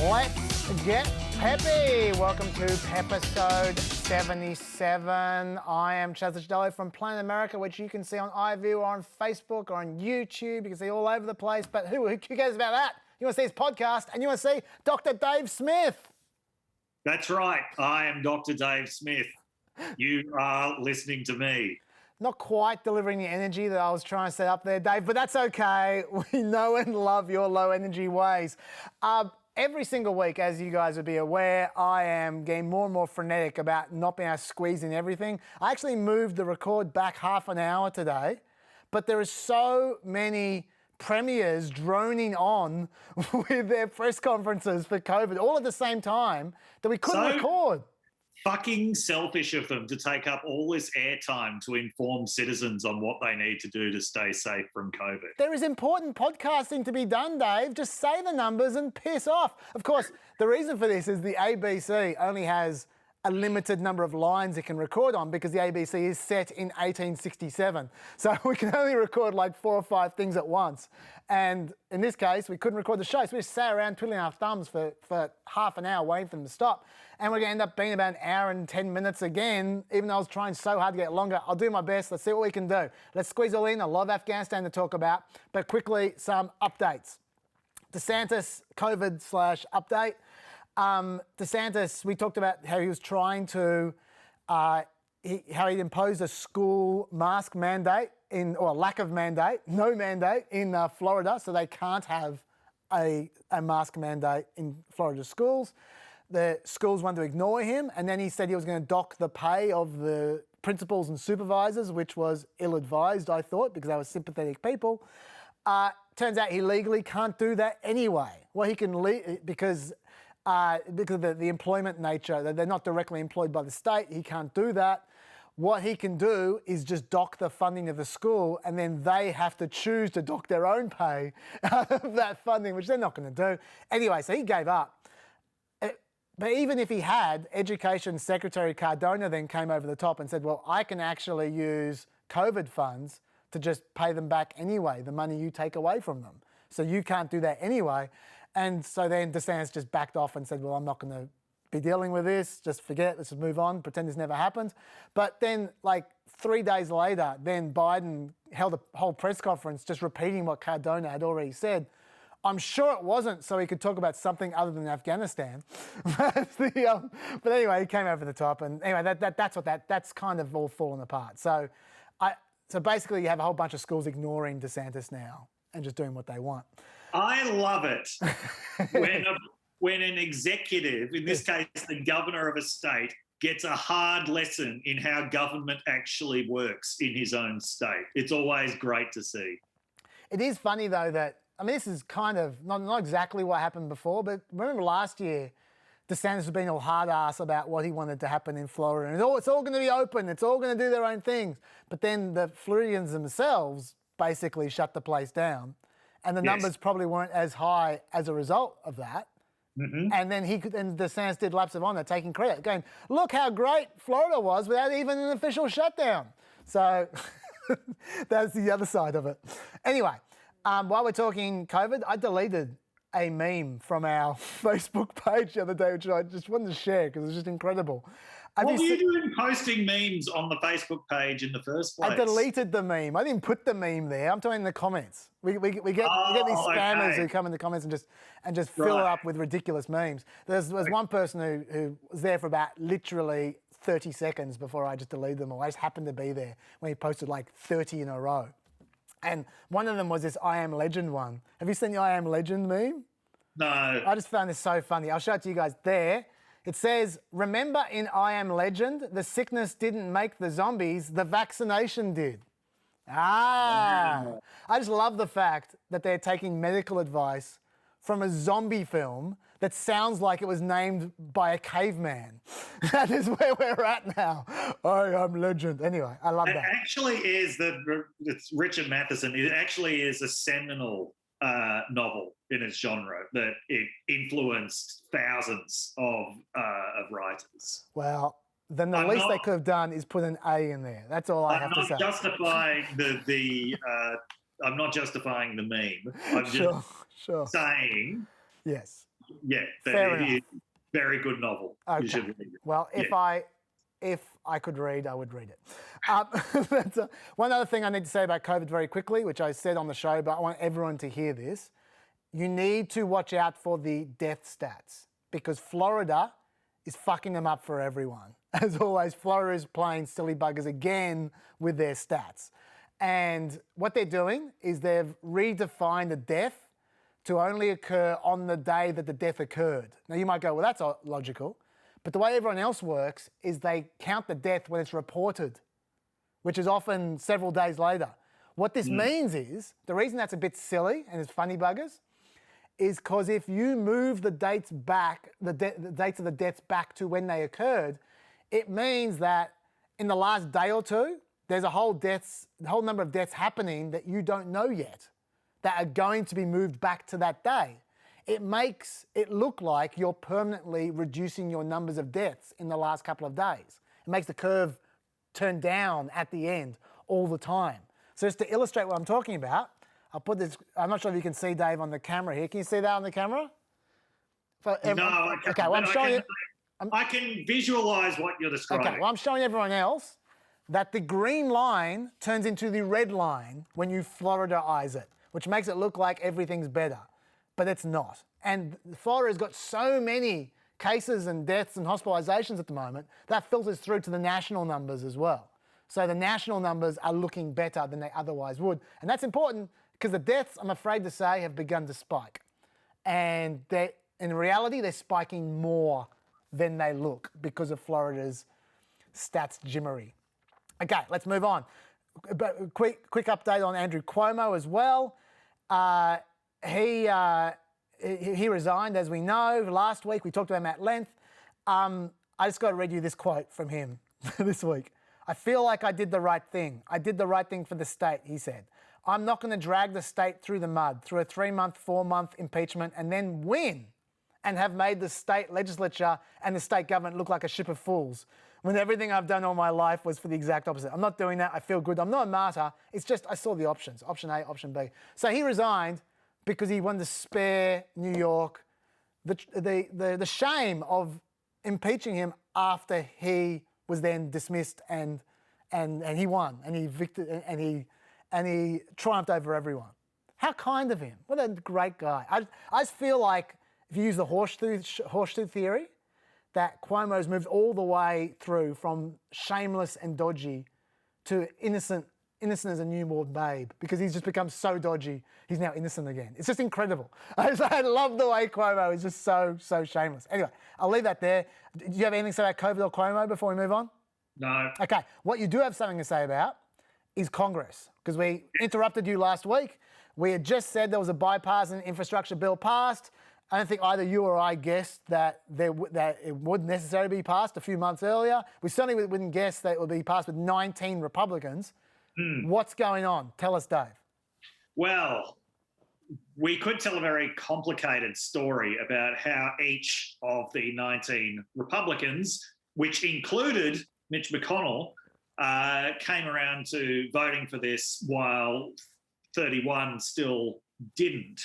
Let's get peppy. Welcome to episode 77. I am Gardell from Planet America, which you can see on iView or on Facebook or on YouTube. You can see all over the place. But who cares about that? You want to see his podcast and you want to see Dr. Dave Smith. That's right. I am Dr. Dave Smith. You are listening to me. Not quite delivering the energy that I was trying to set up there, Dave, but that's okay. We know and love your low energy ways. Every single week, as you guys would be aware, I am getting more and more frenetic about not being able to squeeze in everything. I actually moved the record back half an hour today, but there are so many premiers droning on with their press conferences for COVID all at the same time that we couldn't record. Fucking selfish of them to take up all this airtime to inform citizens on what they need to do to stay safe from COVID. There is important podcasting to be done, Dave. Just say the numbers and piss off. Of course, the reason for this is the ABC only has a limited number of lines it can record on because the ABC is set in 1867. So we can only record like 4 or 5 things at once. And in this case, we couldn't record the show. So we just sat around twiddling our thumbs for half an hour waiting for them to stop. And we're going to end up being about an hour and 10 minutes again, even though I was trying so hard to get longer. I'll do my best. Let's see what we can do. Let's squeeze all in. A lot of Afghanistan to talk about. But quickly, some updates. DeSantis COVID/update. DeSantis, we talked about how he was trying to, how he imposed a school mask mandate or lack of mandate, no mandate in Florida, so they can't have a mask mandate in Florida schools. The schools wanted to ignore him, and then he said he was going to dock the pay of the principals and supervisors, which was ill-advised, I thought, because they were sympathetic people. Turns out he legally can't do that anyway. Well, he can because of the employment nature, they're not directly employed by the state, he can't do that. What he can do is just dock the funding of the school, and then they have to choose to dock their own pay out of that funding, which they're not going to do. Anyway, so he gave up. But even if he had, Education Secretary Cardona then came over the top and said, well, I can actually use COVID funds to just pay them back anyway, the money you take away from them. So you can't do that anyway. And so then DeSantis just backed off and said, well, I'm not going to be dealing with this. Just forget, let's just move on, pretend this never happened. But then like 3 days later, then Biden held a whole press conference just repeating what Cardona had already said. I'm sure it wasn't so he could talk about something other than Afghanistan. But anyway, he came over the top, and anyway, that's kind of all fallen apart. So basically, you have a whole bunch of schools ignoring DeSantis now and just doing what they want. I love it when an executive, in this case the governor of a state, gets a hard lesson in how government actually works in his own state. It's always great to see. It is funny though that, I mean, this is kind of not exactly what happened before, but remember last year, DeSantis was being all hard-ass about what he wanted to happen in Florida. And it's all going to be open. It's all going to do their own things. But then the Floridians themselves basically shut the place down. And the numbers probably weren't as high as a result of that. Mm-hmm. And then DeSantis did laps of honor, taking credit, going, look how great Florida was without even an official shutdown. So that's the other side of it. Anyway. While we're talking COVID, I deleted a meme from our Facebook page the other day, which I just wanted to share because it was just incredible. What were you doing posting memes on the Facebook page in the first place? I deleted the meme. I didn't put the meme there. I'm talking in the comments. We get these spammers who come in the comments and just fill it up with ridiculous memes. There's one person who was there for about literally 30 seconds before I just deleted them all. I just happened to be there when he posted like 30 in a row. And one of them was this I Am Legend one. Have you seen the I Am Legend meme? No. I just found this so funny. I'll show it to you guys there. It says, remember in I Am Legend, the sickness didn't make the zombies, the vaccination did. I just love the fact that they're taking medical advice from a zombie film that sounds like it was named by a caveman. That is where we're at now. I am legend. Anyway, I love that. It actually is it's Richard Matheson. It actually is a seminal novel in its genre that it influenced thousands of writers. Well, then the least they could have done is put an A in there. That's all I have to say. I'm not justifying I'm not justifying the meme. I'm just saying. Yes. Yeah, Fair enough. is very good novel. Okay. You should read it. Well, if I could read, I would read it. That's one other thing I need to say about COVID very quickly, which I said on the show, but I want everyone to hear this. You need to watch out for the death stats because Florida is fucking them up for everyone. As always, Florida is playing silly buggers again with their stats. And what they're doing is they've redefined the death to only occur on the day that the death occurred. Now you might go, well, that's logical. But the way everyone else works is they count the death when it's reported, which is often several days later. What this means is, the reason that's a bit silly and it's funny buggers, is because if you move the dates back, the dates of the deaths back to when they occurred, it means that in the last day or two, there's a whole number of deaths happening that you don't know yet that are going to be moved back to that day. It makes it look like you're permanently reducing your numbers of deaths in the last couple of days. It makes the curve turn down at the end all the time. So just to illustrate what I'm talking about, I'll put this, I'm not sure if you can see Dave on the camera here. Can you see that on the camera? No, I can't. Okay, well, I'm showing you. I can visualise what you're describing. Okay, well, I'm showing everyone else that the green line turns into the red line when you Floridaize it, which makes it look like everything's better, but it's not. And Florida's got so many cases and deaths and hospitalizations at the moment, that filters through to the national numbers as well. So the national numbers are looking better than they otherwise would. And that's important because the deaths, I'm afraid to say, have begun to spike. And in reality, they're spiking more than they look because of Florida's stats jimmery. Okay, let's move on. But quick update on Andrew Cuomo as well. He resigned, as we know. Last week, we talked about him at length. I just got to read you this quote from him this week. I feel like I did the right thing. I did the right thing for the state, he said. I'm not going to drag the state through the mud, through a 3-month, 4-month impeachment and then win and have made the state legislature and the state government look like a ship of fools when everything I've done all my life was for the exact opposite. I'm not doing that. I feel good. I'm not a martyr. It's just I saw the options, option A, option B. So he resigned because he wanted to spare New York the shame of impeaching him after he was then dismissed and he won and he triumphed over everyone. How kind of him. What a great guy. I just feel like if you use the horseshoe theory, that Cuomo's moved all the way through from shameless and dodgy to innocent as a newborn babe because he's just become so dodgy, he's now innocent again. It's just incredible. I love the way Cuomo is just so shameless. Anyway, I'll leave that there. Do you have anything to say about COVID or Cuomo before we move on? No. Okay, what you do have something to say about is Congress, because we interrupted you last week. We had just said there was a bipartisan infrastructure bill passed. I don't think either you or I guessed that it would necessarily be passed a few months earlier. We certainly wouldn't guess that it would be passed with 19 Republicans. What's going on? Tell us, Dave. Well, we could tell a very complicated story about how each of the 19 Republicans, which included Mitch McConnell, came around to voting for this while 31 still didn't.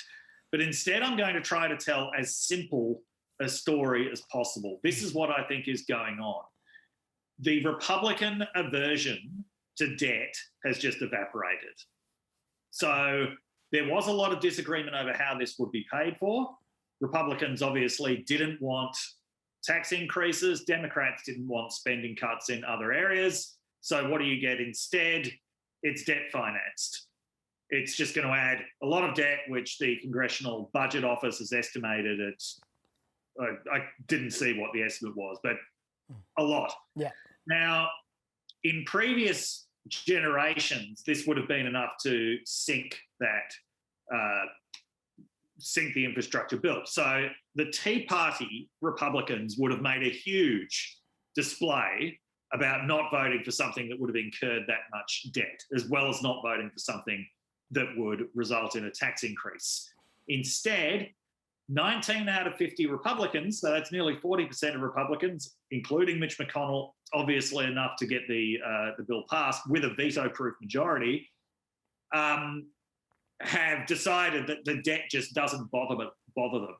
But instead, I'm going to try to tell as simple a story as possible. This is what I think is going on. The Republican aversion to debt has just evaporated. So there was a lot of disagreement over how this would be paid for. Republicans obviously didn't want tax increases. Democrats didn't want spending cuts in other areas. So what do you get instead? It's debt financed. It's just going to add a lot of debt, which the Congressional Budget Office has estimated at, I didn't see what the estimate was, but a lot. Yeah. Now, in previous generations, this would have been enough to sink the infrastructure bill. So the Tea Party Republicans would have made a huge display about not voting for something that would have incurred that much debt, as well as not voting for something that would result in a tax increase. Instead, 19 out of 50 Republicans, so that's nearly 40% of Republicans, including Mitch McConnell, obviously enough to get the bill passed with a veto-proof majority, have decided that the debt just doesn't bother them.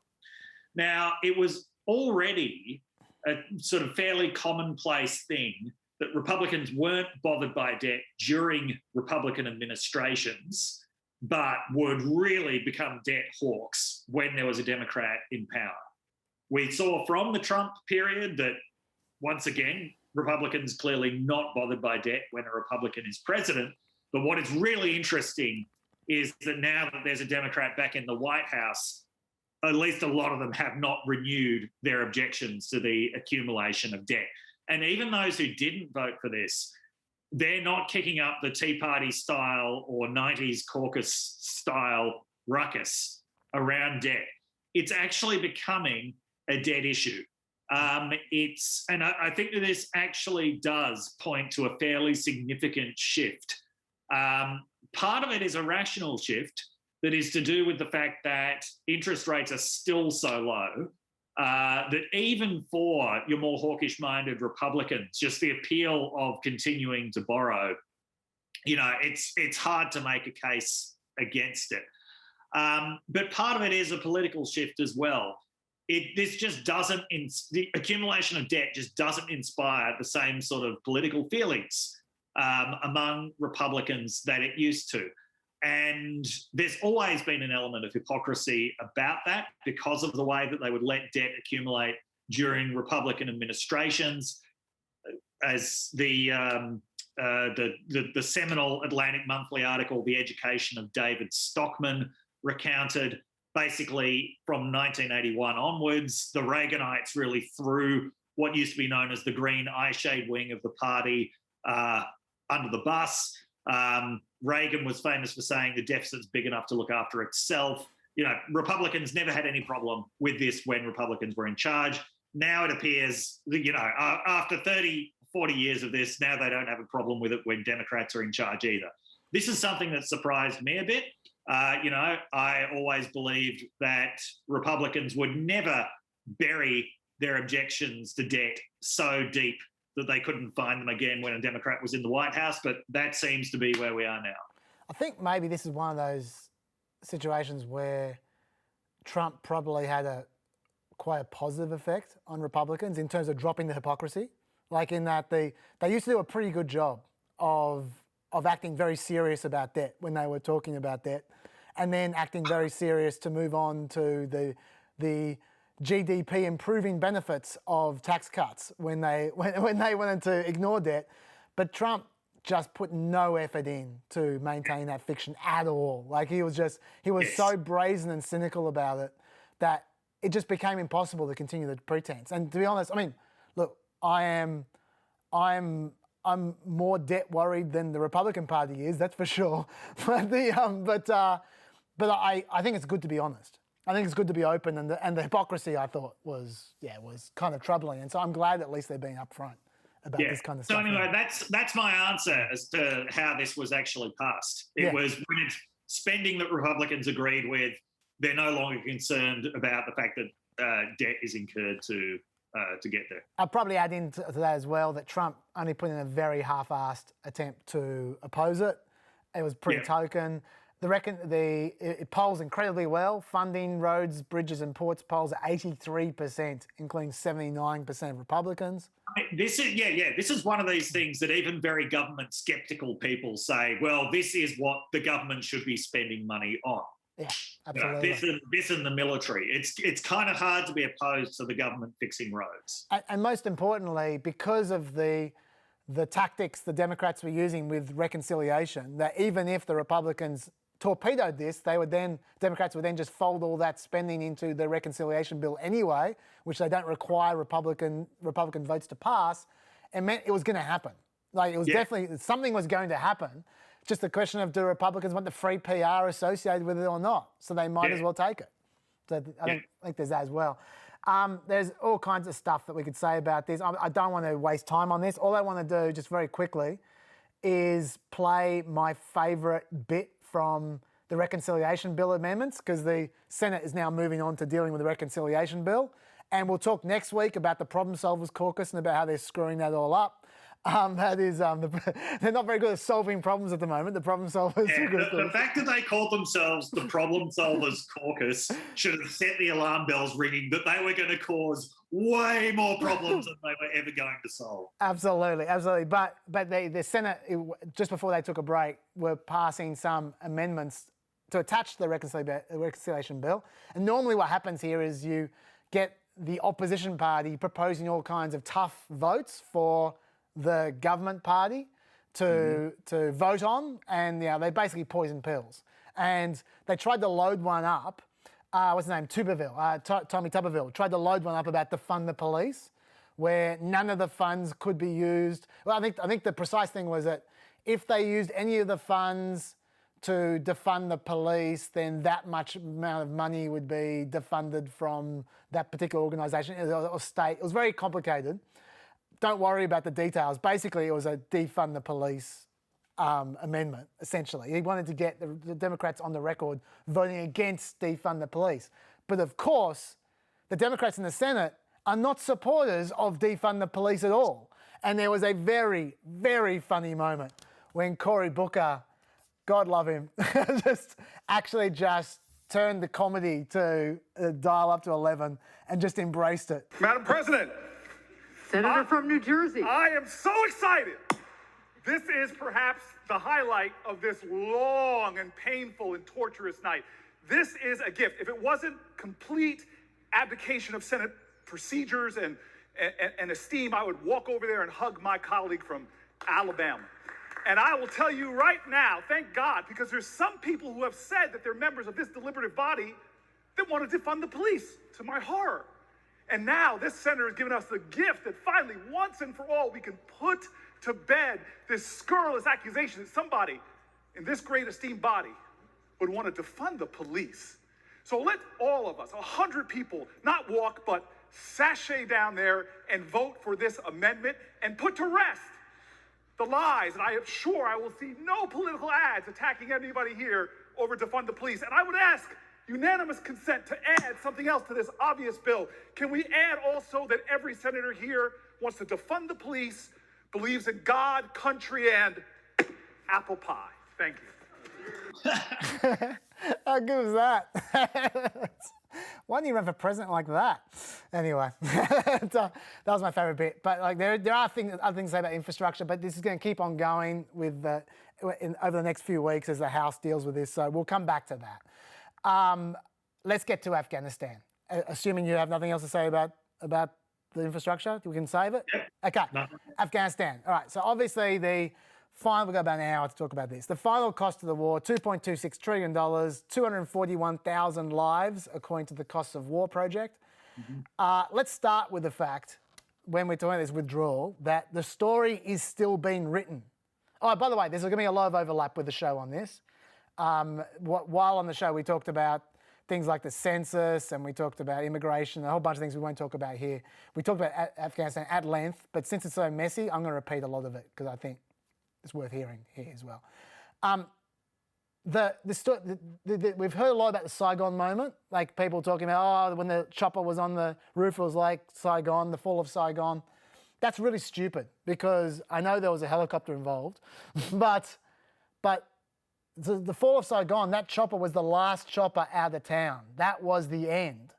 Now, it was already a sort of fairly commonplace thing that Republicans weren't bothered by debt during Republican administrations, but would really become debt hawks when there was a Democrat in power. We saw from the Trump period that, once again, Republicans clearly not bothered by debt when a Republican is president. But what is really interesting is that now that there's a Democrat back in the White House, at least a lot of them have not renewed their objections to the accumulation of debt. And even those who didn't vote for this, they're not kicking up the Tea Party style or 90s caucus style ruckus around debt. It's actually becoming a debt issue. And I think that this actually does point to a fairly significant shift. Part of it is a rational shift that is to do with the fact that interest rates are still so low that even for your more hawkish-minded Republicans, just the appeal of continuing to borrow, it's hard to make a case against it. But part of it is a political shift as well. The accumulation of debt just doesn't inspire the same sort of political feelings among Republicans that it used to. And there's always been an element of hypocrisy about that because of the way that they would let debt accumulate during Republican administrations. As the seminal Atlantic Monthly article, The Education of David Stockman, recounted, basically from 1981 onwards, the Reaganites really threw what used to be known as the green eyeshade wing of the party under the bus. Reagan was famous for saying the deficit's big enough to look after itself. Republicans never had any problem with this when Republicans were in charge. Now it appears, after 30, 40 years of this, now they don't have a problem with it when Democrats are in charge either. This is something that surprised me a bit. I always believed that Republicans would never bury their objections to debt so deep that they couldn't find them again when a Democrat was in the White House, but that seems to be where we are now. I think maybe this is one of those situations where Trump probably had quite a positive effect on Republicans in terms of dropping the hypocrisy. Like in that they used to do a pretty good job of acting very serious about debt when they were talking about debt, and then acting very serious to move on to the GDP improving benefits of tax cuts when they wanted to ignore debt. But Trump just put no effort in to maintain that fiction at all. Like he was so brazen and cynical about it that it just became impossible to continue the pretense. And to be honest, I mean, look, I'm more debt worried than the Republican Party is, that's for sure. But I think it's good to be honest. I think it's good to be open, and the hypocrisy I thought was kind of troubling. And so I'm glad at least they're being upfront about this kind of stuff. So anyway, that's my answer as to how this was actually passed. It was when it's spending that Republicans agreed with, they're no longer concerned about the fact that debt is incurred to get there. I'll probably add into that as well that Trump only put in a very half-assed attempt to oppose it. It was pretty token. It polls incredibly well. Funding roads, bridges and ports polls at 83%, including 79% of Republicans. This is one of these things that even very government skeptical people say, well, this is what the government should be spending money on. Yeah, absolutely. This and the military. It's kind of hard to be opposed to the government fixing roads. And most importantly, because of the tactics the Democrats were using with reconciliation, that even if the Republicans torpedoed this, Democrats would then just fold all that spending into the reconciliation bill anyway, which they don't require Republican votes to pass. It meant it was going to happen. Like it was definitely, something was going to happen. Just a question of, do Republicans want the free PR associated with it or not? So they might as well take it. So I think there's that as well. There's all kinds of stuff that we could say about this. I don't want to waste time on this. All I want to do, just very quickly, is play my favourite bit from the reconciliation bill amendments, because the Senate is now moving on to dealing with the reconciliation bill. And we'll talk next week about the Problem Solvers Caucus and about how they're screwing that all up. That is, they're not very good at solving problems at the moment. The problem solvers. Yeah, the fact that they called themselves the Problem Solvers Caucus should have set the alarm bells ringing that they were going to cause way more problems than they were ever going to solve. Absolutely, absolutely. But the Senate, just before they took a break, were passing some amendments to attach to the reconciliation bill. And normally what happens here is you get the opposition party proposing all kinds of tough votes for the government party to vote on, and they basically poison pills. And they tried to load one up. What's his name? Tommy Tuberville tried to load one up about defund the police, where none of the funds could be used. Well, I think the precise thing was that if they used any of the funds to defund the police, then that much amount of money would be defunded from that particular organisation or state. It was very complicated. Don't worry about the details. Basically, it was a defund the police amendment, essentially. He wanted to get the Democrats on the record voting against defund the police. But of course, the Democrats in the Senate are not supporters of defund the police at all. And there was a very, very funny moment when Cory Booker, God love him, just turned the comedy to dial up to 11 and just embraced it. Madam President. Senator from New Jersey. I am so excited. This is perhaps the highlight of this long and painful and torturous night. This is a gift. If it wasn't complete abdication of Senate procedures and esteem, I would walk over there and hug my colleague from Alabama. And I will tell you right now, thank God, because there's some people who have said that they're members of this deliberative body that want to defund the police, to my horror. And now this senator has given us the gift that finally, once and for all, we can put to bed this scurrilous accusation that somebody in this great esteemed body would want to defund the police. So let all of us, 100 people, not walk, but sashay down there and vote for this amendment and put to rest the lies. And I am sure I will see no political ads attacking anybody here over defund the police. And I would ask unanimous consent to add something else to this obvious bill. Can we add also that every senator here wants to defund the police, believes in God, country, and apple pie? Thank you. How good was that? Why didn't you run for president like that? Anyway, that was my favourite bit. But there are other things to say about infrastructure, but this is going to keep on going with over the next few weeks as the House deals with this. So we'll come back to that. Let's get to Afghanistan. Assuming you have nothing else to say about the infrastructure, we can save it? Yep. Okay. No. Afghanistan. All right. So obviously we've got about an hour to talk about this. The final cost of the war, $2.26 trillion, 241,000 lives, according to the Costs of War Project. Mm-hmm. Let's start with the fact, when we're talking about this withdrawal, that the story is still being written. Oh, by the way, there's going to be a lot of overlap with the show on this. While on the show, we talked about things like the census and we talked about immigration, a whole bunch of things we won't talk about here. We talked about Afghanistan at length, but since it's so messy, I'm going to repeat a lot of it because I think it's worth hearing here as well. We've heard a lot about the Saigon moment, like people talking about, when the chopper was on the roof, it was like Saigon, the fall of Saigon. That's really stupid because I know there was a helicopter involved, but the fall of Saigon, that chopper was the last chopper out of town. That was the end.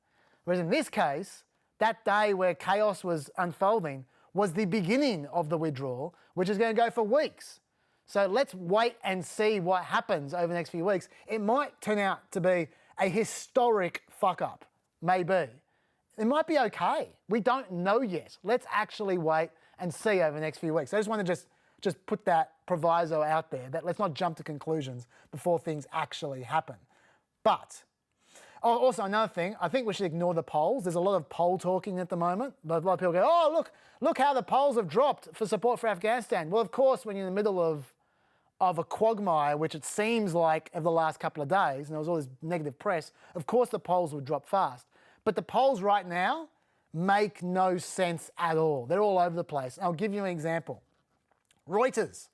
Whereas in this case, that day where chaos was unfolding was the beginning of the withdrawal, which is going to go for weeks. So let's wait and see what happens over the next few weeks. It might turn out to be a historic fuck-up, maybe. It might be okay. We don't know yet. Let's actually wait and see over the next few weeks. I just want to just put that proviso out there, that let's not jump to conclusions before things actually happen. But also another thing, I think we should ignore the polls. There's a lot of poll talking at the moment. But a lot of people go, oh, look how the polls have dropped for support for Afghanistan. Well, of course, when you're in the middle of a quagmire, which it seems like over the last couple of days, and there was all this negative press, of course the polls would drop fast. But the polls right now make no sense at all. They're all over the place. I'll give you an example. Reuters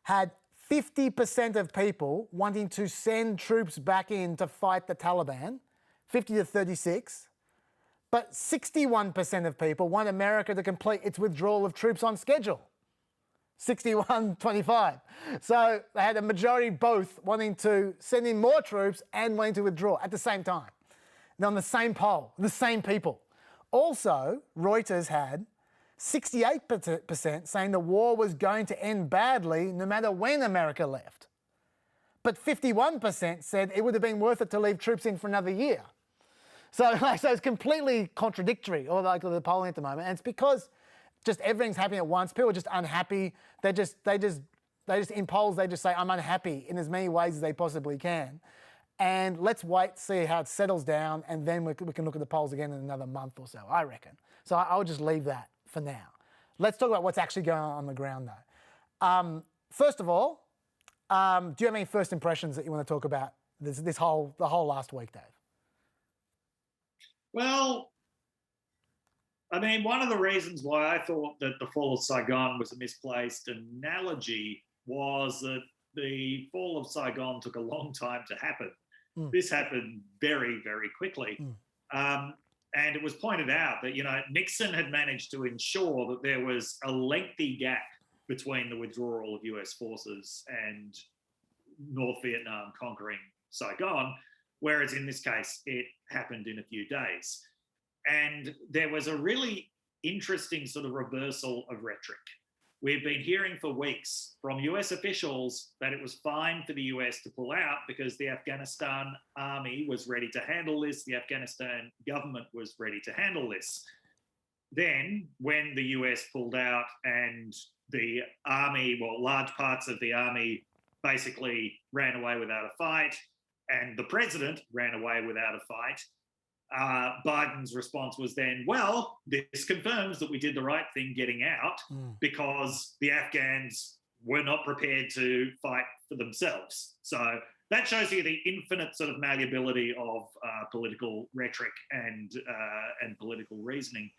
had 50% of people wanting to send troops back in to fight the Taliban, 50 to 36, but 61% of people want America to complete its withdrawal of troops on schedule. 61-25. So they had a majority both wanting to send in more troops and wanting to withdraw at the same time. They're on the same poll, the same people. Also, Reuters had 68% saying the war was going to end badly no matter when America left. But 51% said it would have been worth it to leave troops in for another year. So it's completely contradictory, or like the polling at the moment. And it's because just everything's happening at once. People are just unhappy. They just in polls, they just say, I'm unhappy in as many ways as they possibly can. And let's wait, see how it settles down, and then we can look at the polls again in another month or so, I reckon. So I would just leave that for now. Let's talk about what's actually going on the ground, though. First of all, do you have any first impressions that you want to talk about the whole last week, Dave? Well, I mean, one of the reasons why I thought that the fall of Saigon was a misplaced analogy was that the fall of Saigon took a long time to happen. This happened very, very quickly. And it was pointed out that, Nixon had managed to ensure that there was a lengthy gap between the withdrawal of US forces and North Vietnam conquering Saigon, whereas in this case, it happened in a few days. And there was a really interesting sort of reversal of rhetoric. We've been hearing for weeks from US officials that it was fine for the US to pull out because the Afghanistan army was ready to handle this. The Afghanistan government was ready to handle this. Then when the US pulled out and the army, well, large parts of the army basically ran away without a fight, and the president ran away without a fight, Biden's response was then, well, this confirms that we did the right thing getting out because the Afghans were not prepared to fight for themselves. So that shows you the infinite sort of malleability of political rhetoric and political reasoning.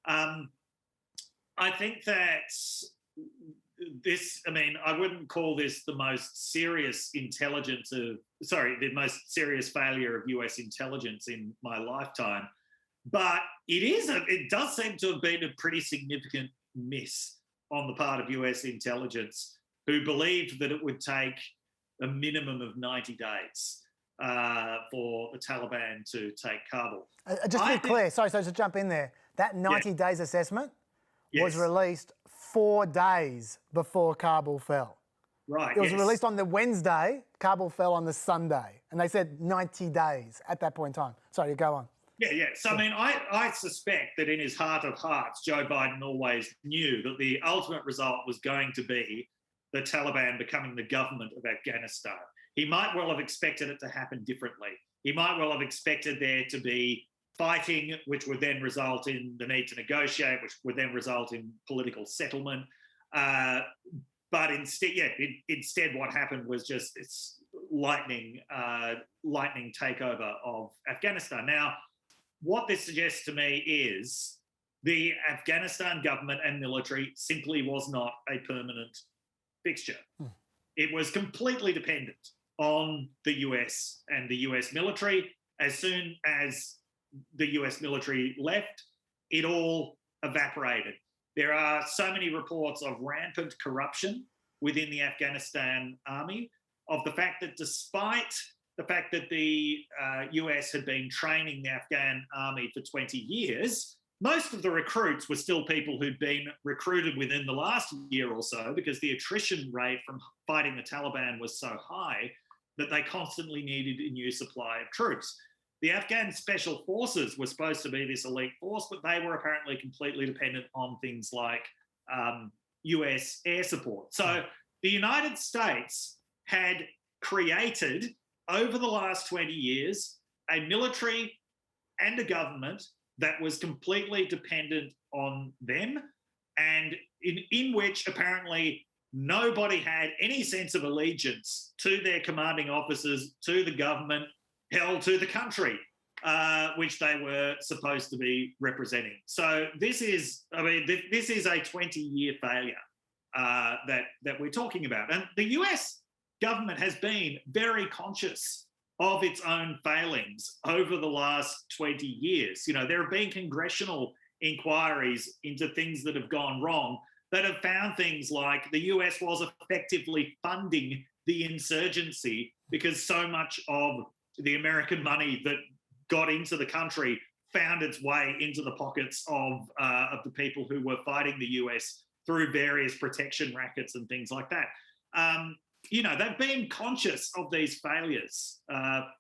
I think that I wouldn't call this the most serious the most serious failure of US intelligence in my lifetime, but it does seem to have been a pretty significant miss on the part of US intelligence, who believed that it would take a minimum of 90 days for the Taliban to take Kabul. Just to be clear, sorry, so to jump in there, that 90 days assessment was released 4 days before Kabul fell. Right. It was released on the Wednesday, Kabul fell on the Sunday, and they said 90 days at that point in time. Sorry, go on. Yeah. So, I mean, I suspect that in his heart of hearts, Joe Biden always knew that the ultimate result was going to be the Taliban becoming the government of Afghanistan. He might well have expected it to happen differently. He might well have expected there to be fighting, which would then result in the need to negotiate, which would then result in political settlement. But instead what happened was just this lightning takeover of Afghanistan. Now, what this suggests to me is the Afghanistan government and military simply was not a permanent fixture. It was completely dependent on the US and the US military. As soon as the US military left, it all evaporated. There are so many reports of rampant corruption within the Afghanistan army, of the fact that despite the fact that the US had been training the Afghan army for 20 years, most of the recruits were still people who'd been recruited within the last year or so, because the attrition rate from fighting the Taliban was so high that they constantly needed a new supply of troops. The Afghan special forces were supposed to be this elite force, but they were apparently completely dependent on things like US air support. So the United States had created, over the last 20 years, a military and a government that was completely dependent on them, and in which apparently nobody had any sense of allegiance to their commanding officers, to the government, hell, to the country, which they were supposed to be representing. So this is a 20-year failure that we're talking about. And the US government has been very conscious of its own failings over the last 20 years. There have been congressional inquiries into things that have gone wrong that have found things like the US was effectively funding the insurgency because so much of the American money that got into the country found its way into the pockets of the people who were fighting the US through various protection rackets and things like that. They've been conscious of these failures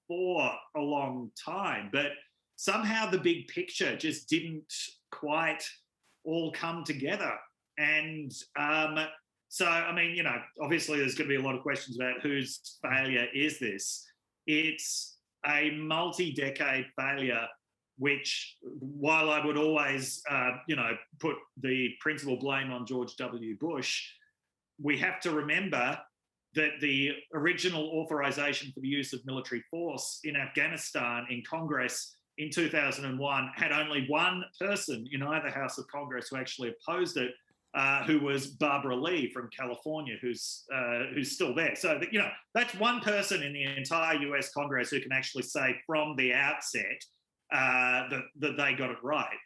for a long time, but somehow the big picture just didn't quite all come together. And so, obviously there's going to be a lot of questions about whose failure is this. It's a multi-decade failure, which, while I would always, put the principal blame on George W. Bush, we have to remember that the original authorization for the use of military force in Afghanistan in Congress in 2001 had only one person in either House of Congress who actually opposed it, who was Barbara Lee from California, who's still there. So, that's one person in the entire US Congress who can actually say from the outset that they got it right.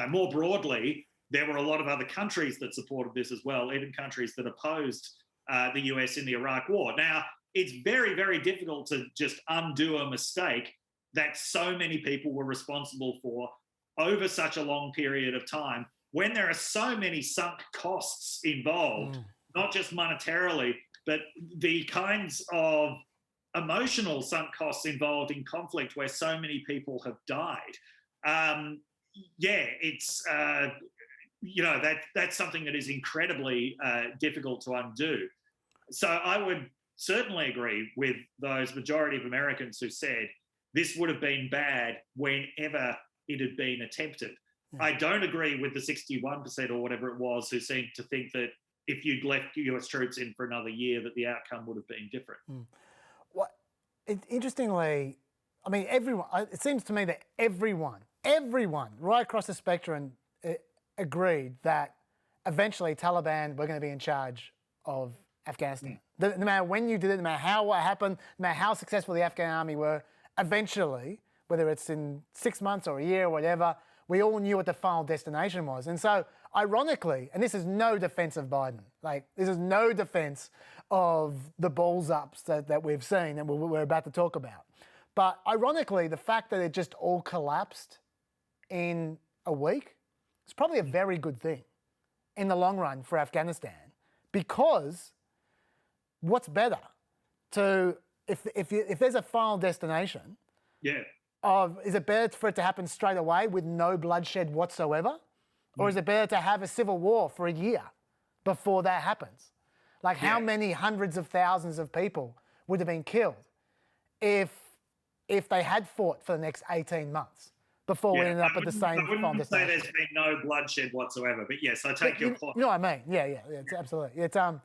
More broadly, there were a lot of other countries that supported this as well, even countries that opposed the US in the Iraq War. Now, it's very, very difficult to just undo a mistake that so many people were responsible for over such a long period of time when there are so many sunk costs involved, not just monetarily, but the kinds of emotional sunk costs involved in conflict where so many people have died. That's something that is incredibly difficult to undo. So I would certainly agree with those majority of Americans who said this would have been bad whenever it had been attempted. I don't agree with the 61% or whatever it was who seemed to think that if you'd left US troops in for another year, that the outcome would have been different. Interestingly, everyone, it seems to me that everyone right across the spectrum agreed that eventually Taliban were going to be in charge of Afghanistan. No matter when you did it, no matter what happened, no matter how successful the Afghan army were, eventually, whether it's in 6 months or a year or whatever, we all knew what the final destination was. And so, ironically, and this is no defense of Biden, this is no defense of the balls ups that we've seen and we're about to talk about. But ironically, the fact that it just all collapsed in a week is probably a very good thing in the long run for Afghanistan, because what's better if there's a final destination, is it better for it to happen straight away with no bloodshed whatsoever? Or is it better to have a civil war for a year before that happens? How many hundreds of thousands of people would have been killed if they had fought for the next 18 months before we ended up at the same final destination? I wouldn't say there's been no bloodshed whatsoever, but yes, I take your point. You know what I mean? Yeah, it's absolutely. It's so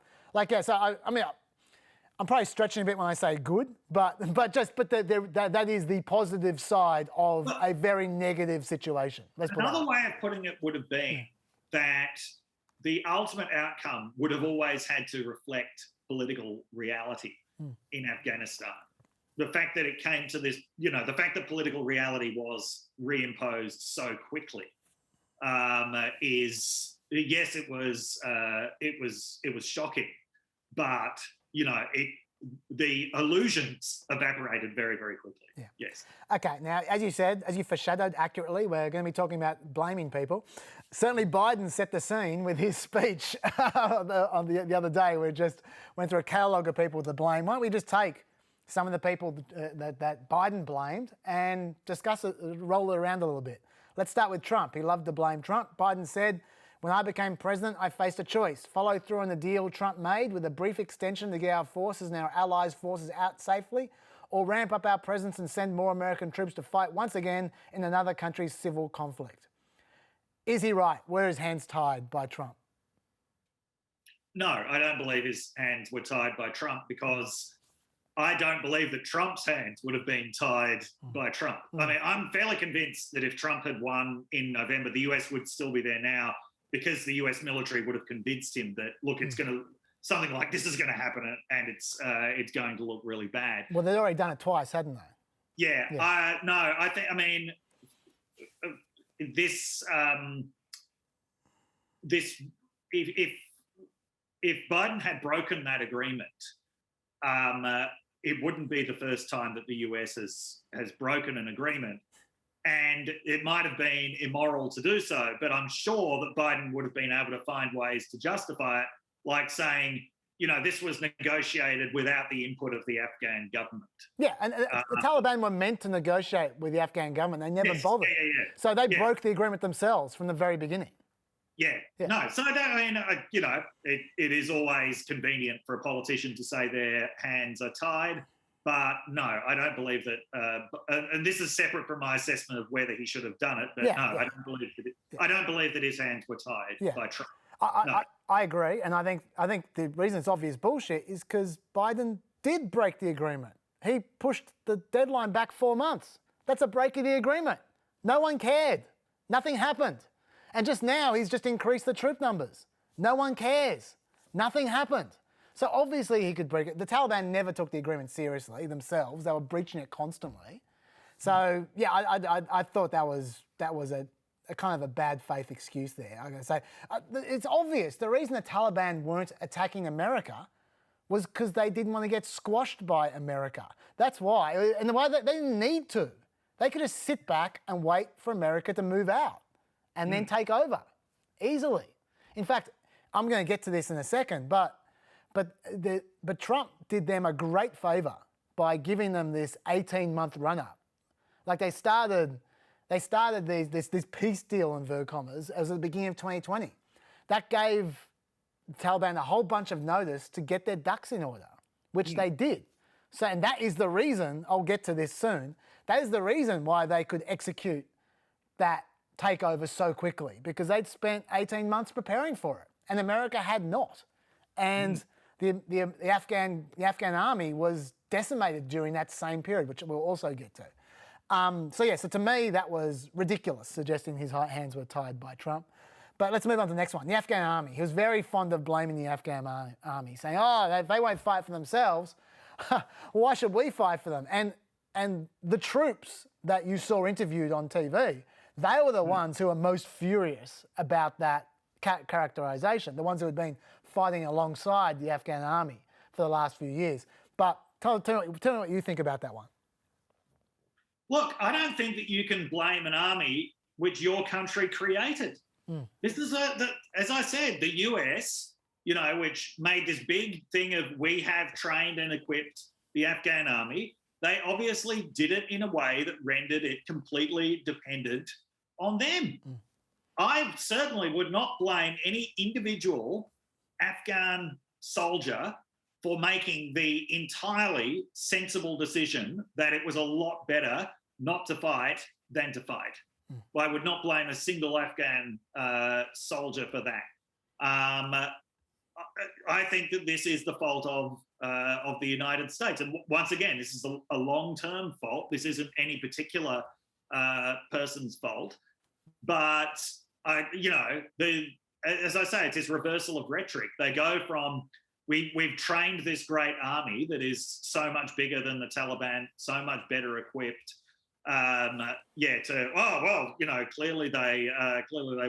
I'm probably stretching a bit when I say good, but that is the positive side of a very negative situation. Another way of putting it would have been that the ultimate outcome would have always had to reflect political reality in Afghanistan. The fact that it came to this, the fact that political reality was reimposed so quickly is, yes, it was shocking, but the illusions evaporated very, very quickly. Yeah. Yes. Okay. Now, as you foreshadowed accurately, we're going to be talking about blaming people. Certainly, Biden set the scene with his speech on the other day. We just went through a catalogue of people to blame. Why don't we just take some of the people that Biden blamed and discuss it, roll it around a little bit. Let's start with Trump. He loved to blame Trump. Biden said, "When I became president, I faced a choice. Follow through on the deal Trump made with a brief extension to get our forces and our allies' forces out safely, or ramp up our presence and send more American troops to fight once again in another country's civil conflict." Is he right? Were his hands tied by Trump? No, I don't believe his hands were tied by Trump, because I don't believe that Trump's hands would have been tied by Trump. I'm fairly convinced that if Trump had won in November, the US would still be there now, because the US military would have convinced him that, look, it's going to, something like this is going to happen and it's going to look really bad. Well, they'd already done it twice, hadn't they? Yeah. This, this, if Biden had broken that agreement, it wouldn't be the first time that the US has broken an agreement. And it might have been immoral to do so, but I'm sure that Biden would have been able to find ways to justify it, like saying, this was negotiated without the input of the Afghan government. Yeah, and the Taliban were meant to negotiate with the Afghan government. They never bothered. Yeah. So they broke the agreement themselves from the very beginning. Yeah. No, so it is always convenient for a politician to say their hands are tied. But no, I don't believe that, and this is separate from my assessment of whether he should have done it. But I don't believe that his hands were tied by Trump. I agree, and I think the reason it's obvious bullshit is because Biden did break the agreement. He pushed the deadline back 4 months. That's a break of the agreement. No one cared. Nothing happened. And just now, he's just increased the troop numbers. No one cares. Nothing happened. So obviously he could break it. The Taliban never took the agreement seriously themselves. They were breaching it constantly. So yeah, I thought that was a kind of a bad faith excuse there. I'm going to say it's obvious. The reason the Taliban weren't attacking America was because they didn't want to get squashed by America. That's why. And the way that they didn't need to. They could just sit back and wait for America to move out and then take over easily. In fact, I'm going to get to this in a second, but Trump did them a great favour by giving them this 18-month run-up. Like they started this peace deal, inverted commas, as at the beginning of 2020. That gave the Taliban a whole bunch of notice to get their ducks in order, which they did. So, and that is the reason, I'll get to this soon, that is the reason why they could execute that takeover so quickly, because they'd spent 18 months preparing for it, and America had not. And the Afghan army was decimated during that same period, which we'll also get to. So to me, that was ridiculous, suggesting his hands were tied by Trump. But let's move on to the next one, the Afghan army. He was very fond of blaming the Afghan army, saying, if they won't fight for themselves, why should we fight for them? And the troops that you saw interviewed on TV, they were the ones who were most furious about that characterization, the ones who had been fighting alongside the Afghan army for the last few years. But tell me what you think about that one. Look, I don't think that you can blame an army which your country created. This is, as I said, the US, which made this big thing of we have trained and equipped the Afghan army. They obviously did it in a way that rendered it completely dependent on them. I certainly would not blame any individual Afghan soldier for making the entirely sensible decision that it was a lot better not to fight than to fight. I would not blame a single Afghan soldier for that. I think that this is the fault of the United States. And once again, this is a long-term fault. This isn't any particular person's fault. But, as I say, it's this reversal of rhetoric. They go from, we've trained this great army that is so much bigger than the Taliban, so much better equipped, clearly they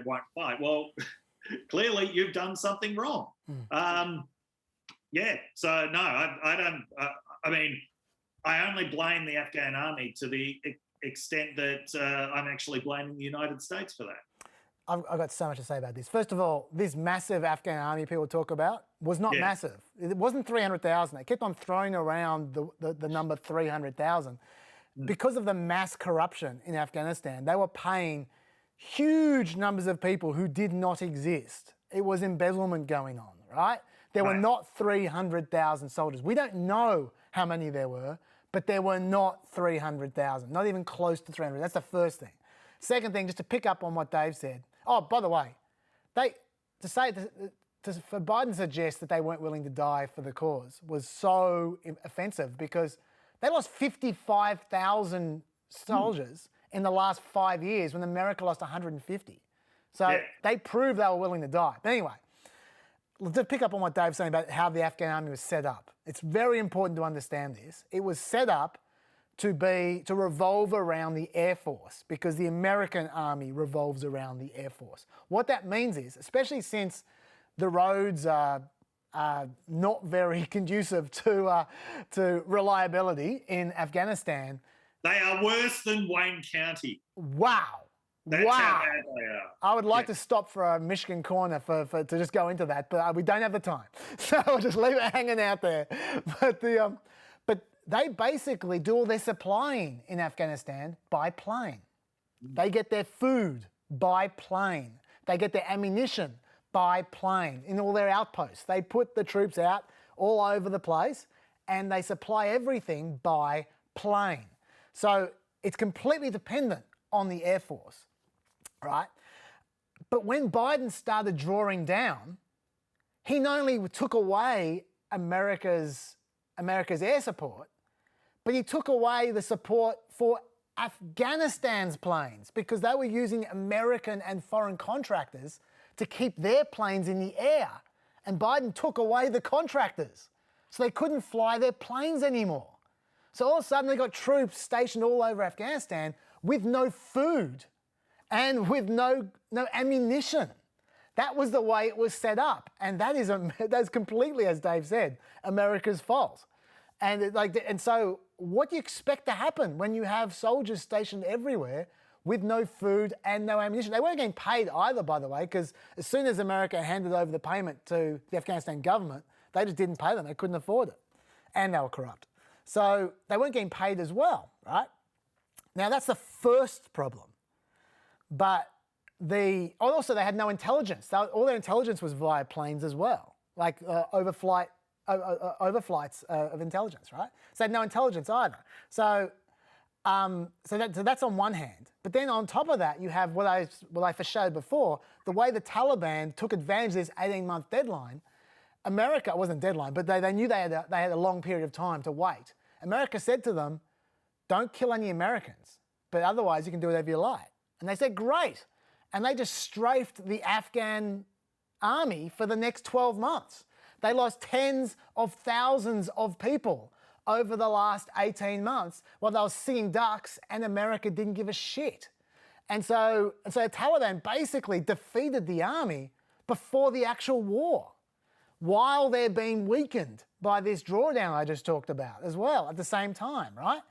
won't fight. Well, clearly you've done something wrong. So no, I don't. I only blame the Afghan army to the extent that I'm actually blaming the United States for that. I've got so much to say about this. First of all, this massive Afghan army people talk about was not massive. It wasn't 300,000. They kept on throwing around the number 300,000. Because of the mass corruption in Afghanistan, they were paying huge numbers of people who did not exist. It was embezzlement going on, right? There were not 300,000 soldiers. We don't know how many there were, but there were not 300,000, not even close to 300. That's the first thing. Second thing, just to pick up on what Dave said. Oh, by the way, for Biden to suggest that they weren't willing to die for the cause was so offensive, because they lost 55,000 soldiers in the last 5 years when America lost 150. So they proved they were willing to die. But anyway, to pick up on what Dave's saying about how the Afghan army was set up. It's very important to understand this. It was set up to revolve around the Air Force, because the American Army revolves around the Air Force. What that means is, especially since the roads are not very conducive to reliability in Afghanistan. They are worse than Wayne County. Wow. That's wow. how bad they are. I would like to stop for a Michigan corner to just go into that, but we don't have the time. So we'll just leave it hanging out there. But they basically do all their supplying in Afghanistan by plane. They get their food by plane. They get their ammunition by plane in all their outposts. They put the troops out all over the place and they supply everything by plane. So it's completely dependent on the Air Force, right? But when Biden started drawing down, he not only took away America's air support, but he took away the support for Afghanistan's planes, because they were using American and foreign contractors to keep their planes in the air. And Biden took away the contractors. So they couldn't fly their planes anymore. So all of a sudden they got troops stationed all over Afghanistan with no food and with no ammunition. That was the way it was set up. And that's completely, as Dave said, America's fault. And so what do you expect to happen when you have soldiers stationed everywhere with no food and no ammunition? They weren't getting paid either, by the way, because as soon as America handed over the payment to the Afghanistan government, they just didn't pay them. They couldn't afford it. And they were corrupt. So they weren't getting paid as well, right? Now, that's the first problem. But also they had no intelligence. All their intelligence was via planes as well, like overflights of intelligence, right? So they had no intelligence either. So that's on one hand. But then on top of that, you have what I foreshadowed before, the way the Taliban took advantage of this 18-month deadline. America, it wasn't a deadline, but they knew they had a long period of time to wait. America said to them, don't kill any Americans, but otherwise you can do whatever you like. And they said, great. And they just strafed the Afghan army for the next 12 months. They lost tens of thousands of people over the last 18 months while they were singing ducks, and America didn't give a shit. And so the Taliban basically defeated the army before the actual war, while they're being weakened by this drawdown I just talked about as well at the same time, right?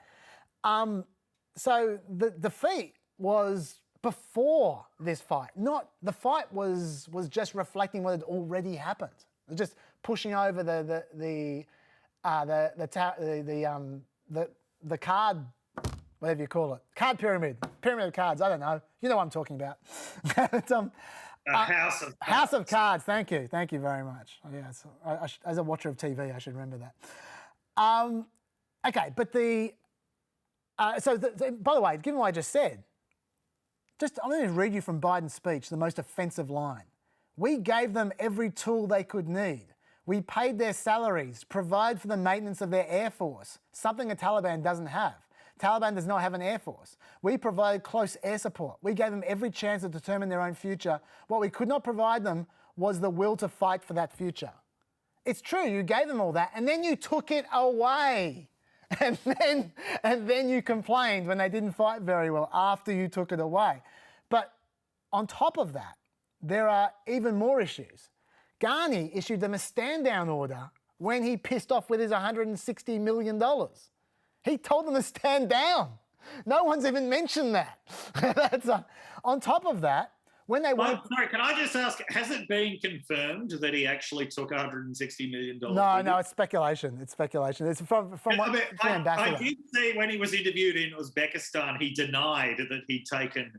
So the defeat was before this fight. The fight was just reflecting what had already happened. It was just pushing over the card, whatever you call it, card pyramid of cards. I don't know. You know what I'm talking about. House of Cards. Thank you very much. Yes, as a watcher of TV, I should remember that. Okay, but by the way, given what I just said, I'm going to read you from Biden's speech the most offensive line. We gave them every tool they could need. We paid their salaries, provide for the maintenance of their air force, something the Taliban doesn't have. Taliban does not have an air force. We provided close air support. We gave them every chance to determine their own future. What we could not provide them was the will to fight for that future. It's true, you gave them all that, and then you took it away. And then you complained when they didn't fight very well after you took it away. But on top of that, there are even more issues. Ghani issued them a stand-down order when he pissed off with his $160 million. He told them to stand down. No one's even mentioned that. On top of that, when they went... Sorry, can I just ask, has it been confirmed that he actually took $160 million? No, it's speculation. It's from the ambassador. I did see when he was interviewed in Uzbekistan, he denied that he'd taken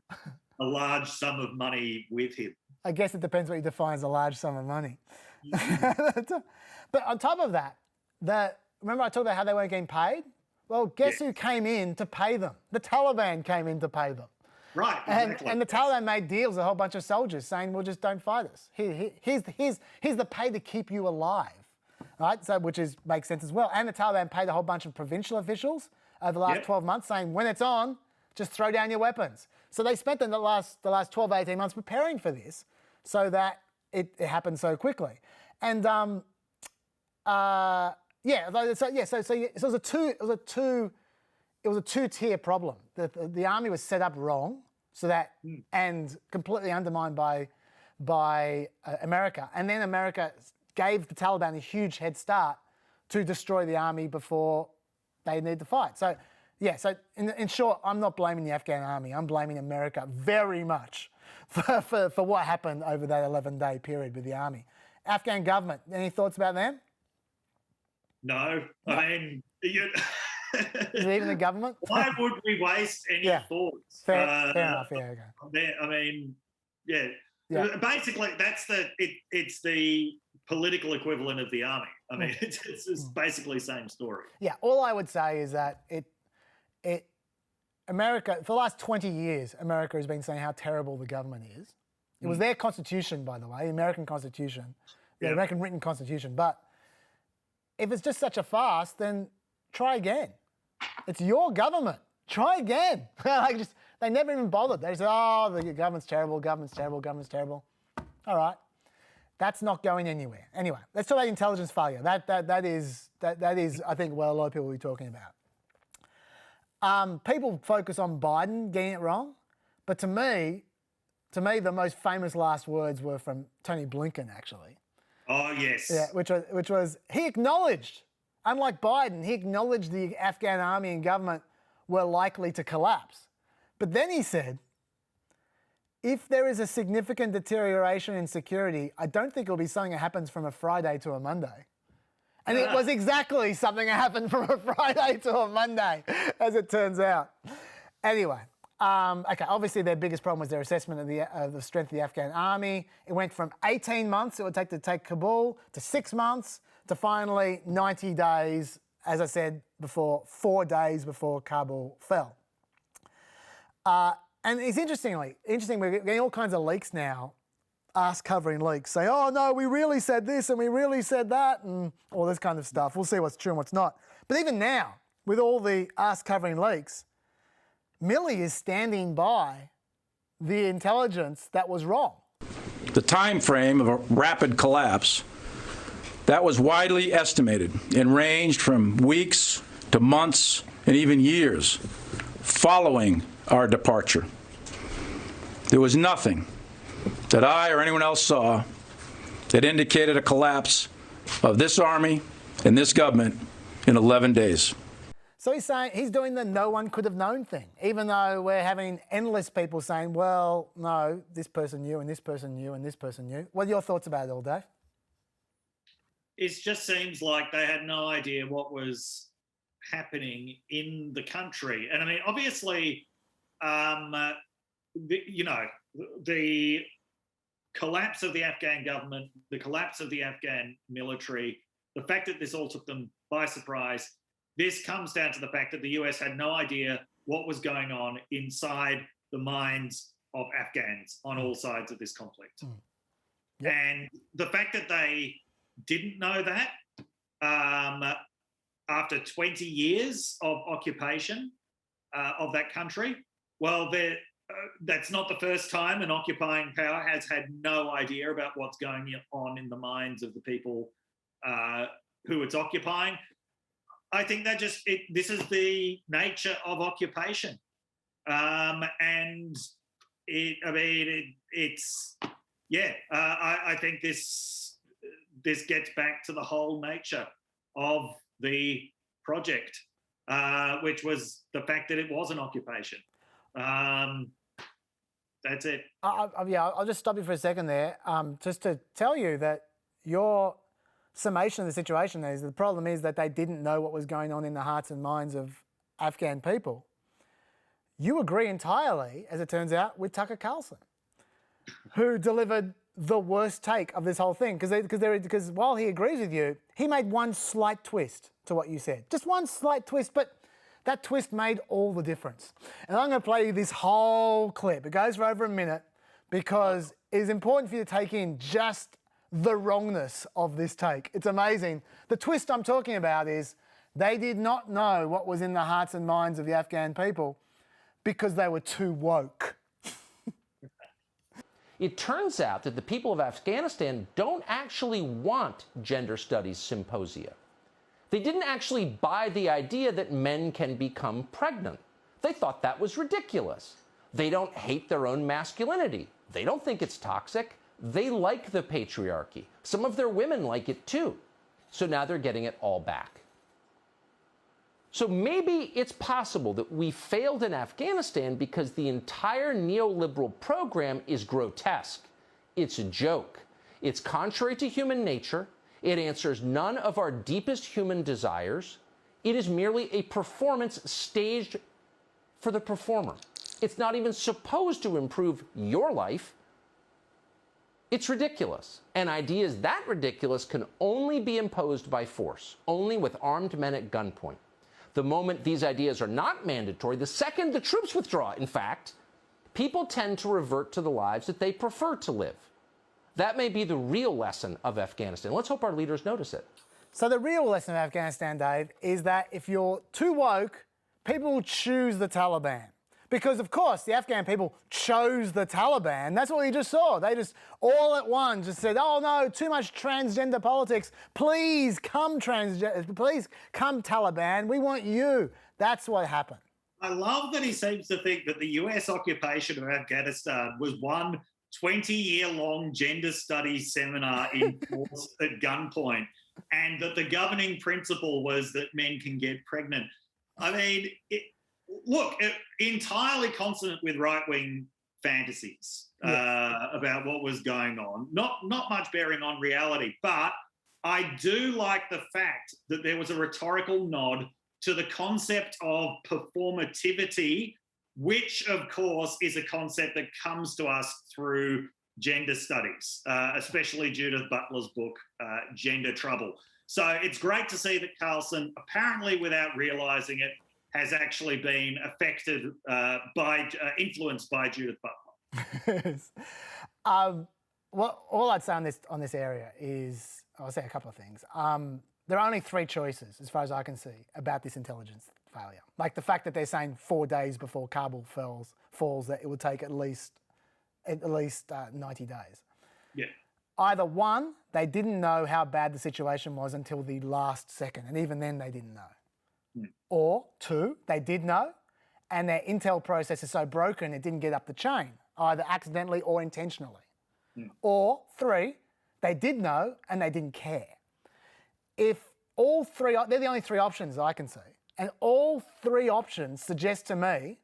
a large sum of money with him. I guess it depends what you define as a large sum of money. But on top of that, remember I talked about how they weren't getting paid? Well, guess who came in to pay them? The Taliban came in to pay them. Right, exactly. And the Taliban made deals with a whole bunch of soldiers saying, well, just don't fight us. Here's the pay to keep you alive, right? So, makes sense as well. And the Taliban paid a whole bunch of provincial officials over the last 12 months saying, when it's on, just throw down your weapons. So they spent the last 12, 18 months preparing for this so that it happened so quickly. And so it was a it was a two-tier problem. The army was set up wrong, so that and completely undermined by America, and then America gave the Taliban a huge head start to destroy the army before they need to fight. So, yeah. So in short, I'm not blaming the Afghan army. I'm blaming America very much for what happened over that 11-day period with the army. Afghan government. Any thoughts about them? No, I mean, Is it even the government? Why would we waste any thoughts? Fair enough. Yeah, okay. I mean, yeah. Basically, it's the political equivalent of the army. I mean, it's basically the same story. Yeah. All I would say is that America, for the last 20 years, America has been saying how terrible the government is. It was their constitution, by the way, the American Constitution, the American written Constitution. But if it's just such a farce, then try again. It's your government. Try again. They never even bothered. They said, oh, the government's terrible, government's terrible, government's terrible. All right. That's not going anywhere. Anyway, let's talk about intelligence failure. That is, I think, what a lot of people will be talking about. People focus on Biden getting it wrong, but to me, the most famous last words were from Tony Blinken, actually. Oh, yes. Yeah, which was he acknowledged, unlike Biden, he acknowledged the Afghan army and government were likely to collapse. But then he said, if there is a significant deterioration in security, I don't think it'll be something that happens from a Friday to a Monday. And it was exactly something that happened from a Friday to a Monday, as it turns out. Anyway, okay, obviously their biggest problem was their assessment of the strength of the Afghan army. It went from 18 months it would take to take Kabul to 6 months to finally 90 days, as I said before, 4 days before Kabul fell. And it's interesting, we're getting all kinds of leaks now, ass-covering leaks, say, oh no, we really said this and we really said that and all this kind of stuff. We'll see what's true and what's not. But even now, with all the ass-covering leaks, Milley is standing by the intelligence that was wrong. The time frame of a rapid collapse, that was widely estimated and ranged from weeks to months and even years following our departure. There was nothing that I or anyone else saw that indicated a collapse of this army and this government in 11 days. So he's saying he's doing the no one could have known thing, even though we're having endless people saying, well, no, this person knew and this person knew and this person knew. What are your thoughts about it all, Dave? It just seems like they had no idea what was happening in the country. And I mean, obviously, the collapse of the Afghan government, the collapse of the Afghan military, the fact that this all took them by surprise, this comes down to the fact that the US had no idea what was going on inside the minds of Afghans on all sides of this conflict. Yep. And the fact that they didn't know that after 20 years of occupation of that country, well, that's not the first time an occupying power has had no idea about what's going on in the minds of the people who it's occupying. I think that this is the nature of occupation. I think this gets back to the whole nature of the project, which was the fact that it was an occupation. That's it. I'll just stop you for a second there, just to tell you that your summation of the situation is the problem is that they didn't know what was going on in the hearts and minds of Afghan people. You agree entirely, as it turns out, with Tucker Carlson, who delivered the worst take of this whole thing. Because while he agrees with you, he made one slight twist to what you said. Just one slight twist, but that twist made all the difference. And I'm going to play you this whole clip. It goes for over a minute because it is important for you to take in just the wrongness of this take. It's amazing. The twist I'm talking about is they did not know what was in the hearts and minds of the Afghan people because they were too woke. It turns out that the people of Afghanistan don't actually want gender studies symposia. They didn't actually buy the idea that men can become pregnant. They thought that was ridiculous. They don't hate their own masculinity. They don't think it's toxic. They like the patriarchy. Some of their women like it too. So now they're getting it all back. So maybe it's possible that we failed in Afghanistan because the entire neoliberal program is grotesque. It's a joke. It's contrary to human nature. It answers none of our deepest human desires. It is merely a performance staged for the performer. It's not even supposed to improve your life. It's ridiculous. And ideas that ridiculous can only be imposed by force, only with armed men at gunpoint. The moment these ideas are not mandatory, the second the troops withdraw, in fact, people tend to revert to the lives that they prefer to live. That may be the real lesson of Afghanistan. Let's hope our leaders notice it. So the real lesson of Afghanistan, Dave, is that if you're too woke, people will choose the Taliban. Because, of course, the Afghan people chose the Taliban. That's what we just saw. They just, all at once, just said, oh, no, too much transgender politics. Please come please come Taliban. We want you. That's what happened. I love that he seems to think that the US occupation of Afghanistan was one 20-year-long gender studies seminar enforced at gunpoint, and that the governing principle was that men can get pregnant. I mean, entirely consonant with right-wing fantasies about what was going on. Not much bearing on reality, but I do like the fact that there was a rhetorical nod to the concept of performativity, which, of course, is a concept that comes to us through gender studies, especially Judith Butler's book, Gender Trouble. So it's great to see that Carlson, apparently without realising it, has actually been affected influenced by Judith Butler. Well, all I'd say on this area is, I'll say a couple of things. There are only three choices, as far as I can see, about this intelligence failure. Like the fact that they're saying 4 days before Kabul falls that it would take at least 90 days. Yeah. Either one, they didn't know how bad the situation was until the last second, and even then they didn't know. Or two, they did know, and their intel process is so broken it didn't get up the chain, either accidentally or intentionally. Or three, they did know and they didn't care. If all three, they're the only three options I can see, and all three options suggest to me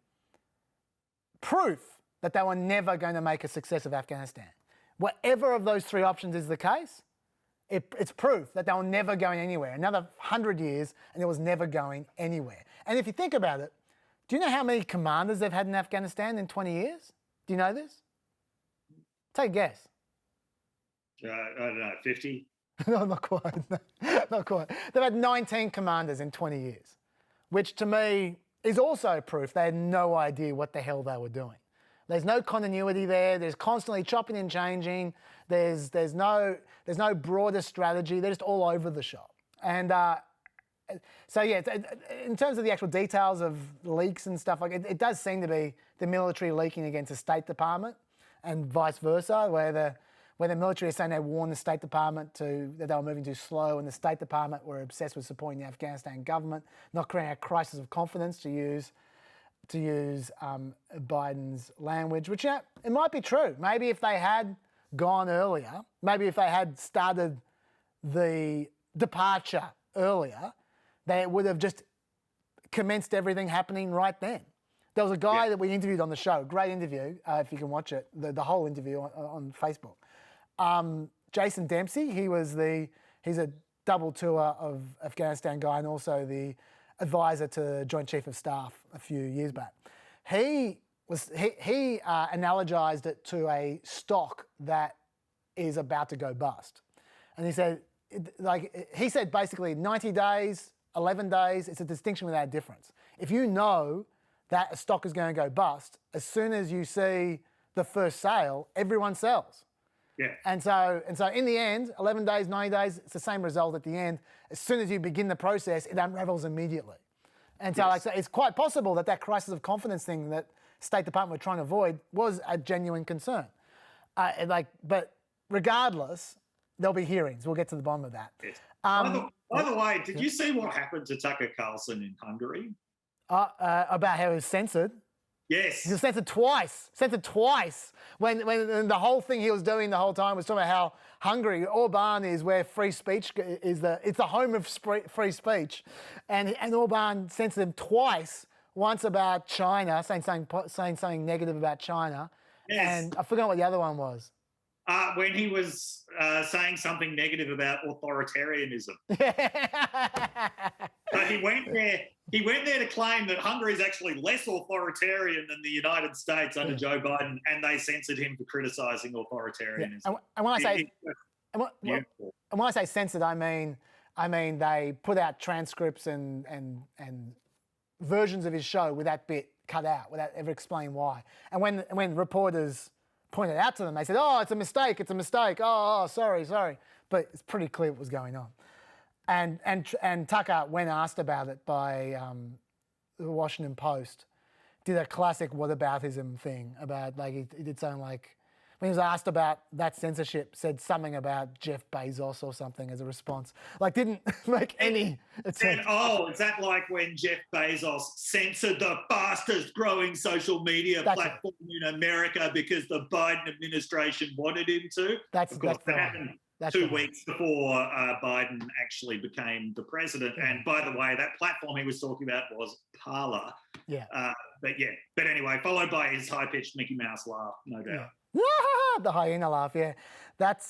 proof that they were never going to make a success of Afghanistan. Whatever of those three options is the case, it's proof that they were never going anywhere. Another 100 years and it was never going anywhere. And if you think about it, do you know how many commanders they've had in Afghanistan in 20 years? Do you know this? Take a guess. I don't know, 50? No, not quite. Not quite. They've had 19 commanders in 20 years, which to me is also proof they had no idea what the hell they were doing. There's no continuity there. There's constantly chopping and changing. There's no broader strategy. They're just all over the shop. And so yeah, in terms of the actual details of leaks and stuff like it does seem to be the military leaking against the State Department, and vice versa, where the military is saying they warned the State Department that they were moving too slow, and the State Department were obsessed with supporting the Afghanistan government, not creating a crisis of confidence, to use Biden's language, which it might be true. Maybe if they had gone earlier, maybe if they had started the departure earlier, they would have just commenced everything happening right then. There was a guy that we interviewed on the show, great interview, if you can watch it, the whole interview on Facebook. Jason Dempsey, he's a double tour of Afghanistan guy and also the advisor to Joint Chief of Staff a few years back. He analogized it to a stock that is about to go bust. And he said, basically 90 days, 11 days, it's a distinction without a difference. If you know that a stock is going to go bust, as soon as you see the first sale, everyone sells. Yeah. And so in the end, 11 days, 90 days, it's the same result at the end. As soon as you begin the process, it unravels immediatbut And so, it's quite possible that crisis of confidence thing that State Department were trying to avoid was a genuine concern. But regardless, there'll be hearings. We'll get to the bottom of that. Yes. By the way, did you see what happened to Tucker Carlson in Hungary? About how he was censored. Yes. He was censored twice. When the whole thing he was doing the whole time was talking about how Hungary, Orban is where free speech is it's the home of free speech, and Orban censored him twice. Once about China, saying something negative about China, and I forgot what the other one was. When he was saying something negative about authoritarianism. But he went there to claim that Hungary is actually less authoritarian than the United States under Joe Biden, and they censored him for criticising authoritarianism. Yeah. And when I say censored, I mean they put out transcripts and versions of his show with that bit cut out without ever explaining why. And when reporters pointed out to them, they said, "Oh, it's a mistake. Oh, sorry." But it's pretty clear what was going on. And Tucker, when asked about it by the Washington Post, did a classic whataboutism thing about, like, he did something like, when he was asked about that censorship, said something about Jeff Bezos or something as a response. Like, didn't make any attempt. Is that like when Jeff Bezos censored the fastest growing social media platform in America because the Biden administration wanted him to? That happened 2 weeks before Biden actually became the president. Yeah. And by the way, that platform he was talking about was Parler. Yeah. But anyway, followed by his high-pitched Mickey Mouse laugh, no doubt. Yeah. The hyena laugh, yeah. That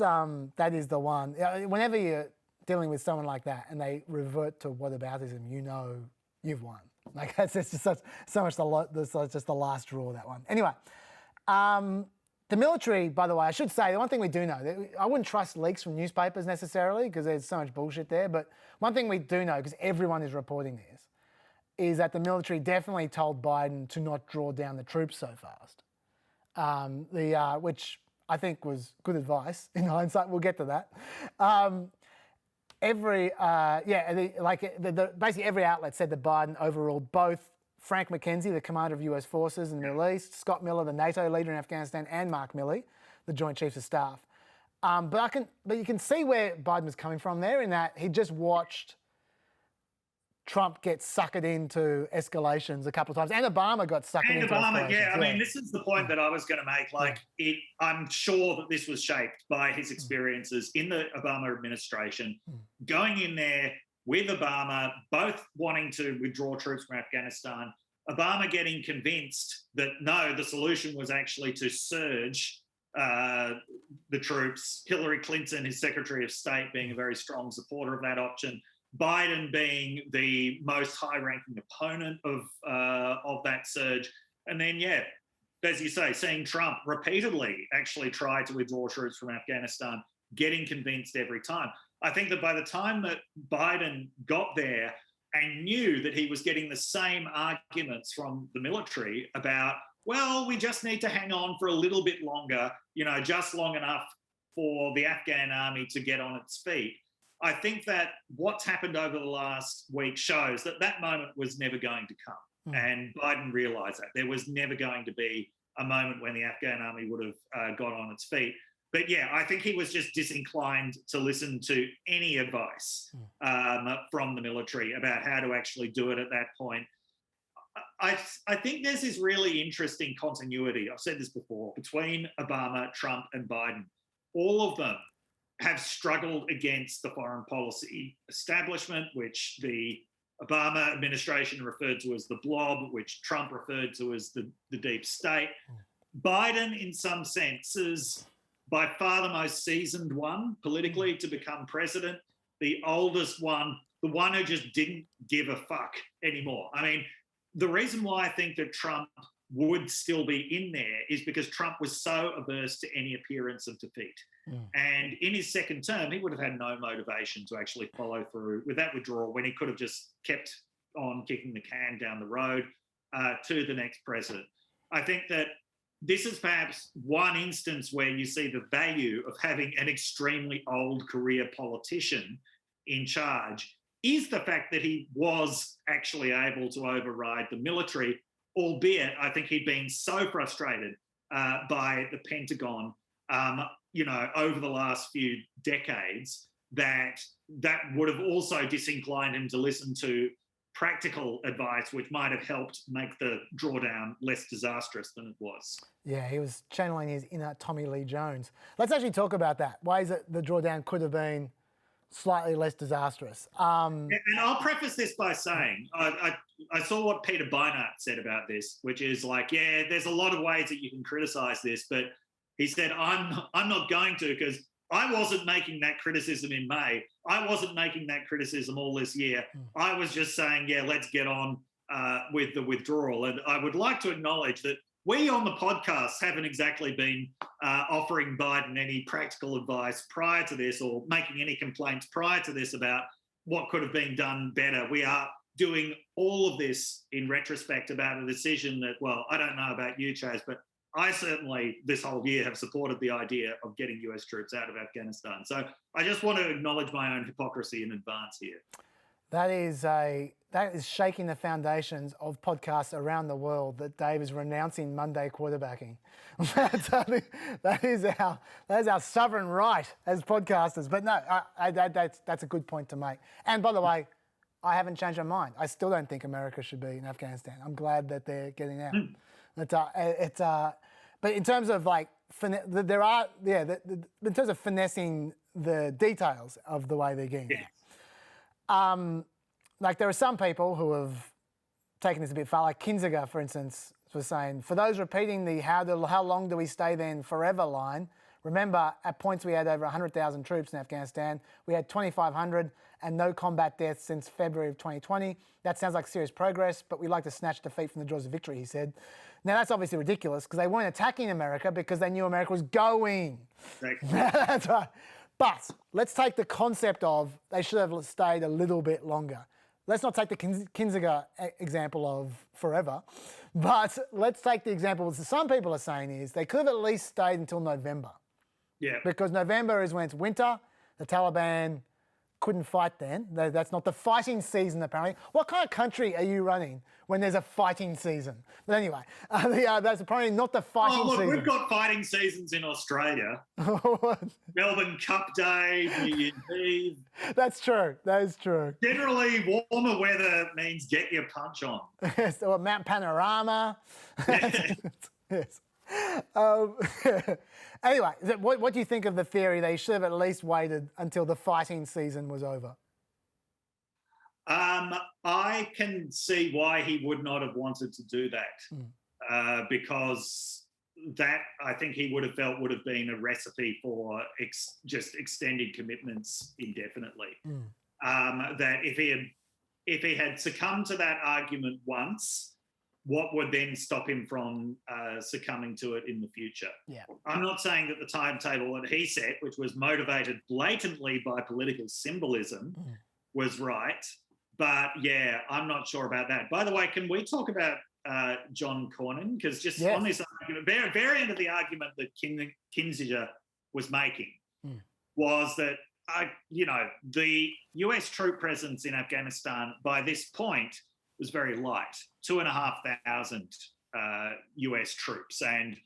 is the one. Whenever you're dealing with someone like that and they revert to whataboutism, you know you've won. Like, it's just so much just the last draw, that one. Anyway, the military, by the way, I should say, the one thing we do know, I wouldn't trust leaks from newspapers necessarily because there's so much bullshit there, but one thing we do know, because everyone is reporting this, is that the military definitely told Biden to not draw down the troops so fast. Which I think was good advice in hindsight. We'll get to that. Basically every outlet said that Biden overruled both Frank McKenzie, the commander of US forces in the Middle East, Scott Miller, the NATO leader in Afghanistan, and Mark Milley, the Joint Chiefs of Staff. But you can see where Biden was coming from there, in that he just watched Trump gets suckered into escalations a couple of times, and Obama got suckered into escalations. Yeah. I mean, this is the point that I was going to make. I'm sure that this was shaped by his experiences in the Obama administration, going in there with Obama, both wanting to withdraw troops from Afghanistan, Obama getting convinced that, no, the solution was actually to surge the troops, Hillary Clinton, his Secretary of State, being a very strong supporter of that option, Biden being the most high-ranking opponent of that surge. And then, as you say, seeing Trump repeatedly actually try to withdraw troops from Afghanistan, getting convinced every time. I think that by the time that Biden got there and knew that he was getting the same arguments from the military about, well, we just need to hang on for a little bit longer, just long enough for the Afghan army to get on its feet. I think that what's happened over the last week shows that that moment was never going to come. And Biden realised that. There was never going to be a moment when the Afghan army would have got on its feet. But I think he was just disinclined to listen to any advice from the military about how to actually do it at that point. I think there's this really interesting continuity, I've said this before, between Obama, Trump and Biden. All of them have struggled against the foreign policy establishment, which the Obama administration referred to as the blob, which Trump referred to as the deep state. Biden, in some senses, by far the most seasoned one politically to become president, the oldest one, the one who just didn't give a fuck anymore. I mean, the reason why I think that Trump would still be in there is because Trump was so averse to any appearance of defeat. And in his second term, he would have had no motivation to actually follow through with that withdrawal when he could have just kept on kicking the can down the road to the next president. I think that this is perhaps one instance where you see the value of having an extremely old career politician in charge is the fact that he was actually able to override the military, albeit I think he'd been so frustrated by the Pentagon over the last few decades, that would have also disinclined him to listen to practical advice, which might have helped make the drawdown less disastrous than it was. Yeah, he was channeling his inner Tommy Lee Jones. Let's actually talk about that. Ways that the drawdown could have been slightly less disastrous. And I'll preface this by saying, I saw what Peter Beinart said about this, which is like, yeah, there's a lot of ways that you can criticise this, but he said, I'm not going to, because I wasn't making that criticism in May. I wasn't making that criticism all this year. I was just saying, yeah, let's get on with the withdrawal. And I would like to acknowledge that we on the podcast haven't exactly been offering Biden any practical advice prior to this, or making any complaints prior to this about what could have been done better. We are doing all of this in retrospect about a decision that, well, I don't know about you, Chaz, but I certainly this whole year have supported the idea of getting US troops out of Afghanistan. So I just want to acknowledge my own hypocrisy in advance here. That is shaking the foundations of podcasts around the world that Dave is renouncing Monday quarterbacking. that is our sovereign right as podcasters. But no, that's a good point to make. And by the way, I haven't changed my mind. I still don't think America should be in Afghanistan. I'm glad that they're getting out. But in terms of like, in terms of finessing the details of the way they're getting out. Like there are some people who have taken this a bit far, like Kinziger, for instance, was saying, for those repeating the how long do we stay then forever line, remember at points we had over 100,000 troops in Afghanistan, we had 2,500 and no combat deaths since February of 2020. That sounds like serious progress, but we like to snatch defeat from the jaws of victory, he said. Now that's obviously ridiculous because they weren't attacking America because they knew America was going. That's right. But let's take the concept of they should have stayed a little bit longer. Let's not take the Kinziger example of forever, but let's take the example that some people are saying is they could have at least stayed until November. Yeah. Because November is when it's winter, the Taliban couldn't fight then. That's not the fighting season, apparently. What kind of country are you running when there's a fighting season? But anyway, that's apparently not the fighting season. We've got fighting seasons in Australia. Melbourne Cup Day, New Year's Eve. That's true. That is true. Generally, warmer weather means get your punch on. Yes, or Mount Panorama. Yes. Anyway, what do you think of the theory they should have at least waited until the fighting season was over? I can see why he would not have wanted to do that, because that I think he would have felt would have been a recipe for just extended commitments indefinitely. That if he had succumbed to that argument once, what would then stop him from succumbing to it in the future? Yeah. I'm not saying that the timetable that he set, which was motivated blatantly by political symbolism, was right. But yeah, I'm not sure about that. By the way, can we talk about John Cornyn? Because just on this argument, very end of the argument that Kinziger was making was that, the US troop presence in Afghanistan by this point was very light, 2,500 US troops. And,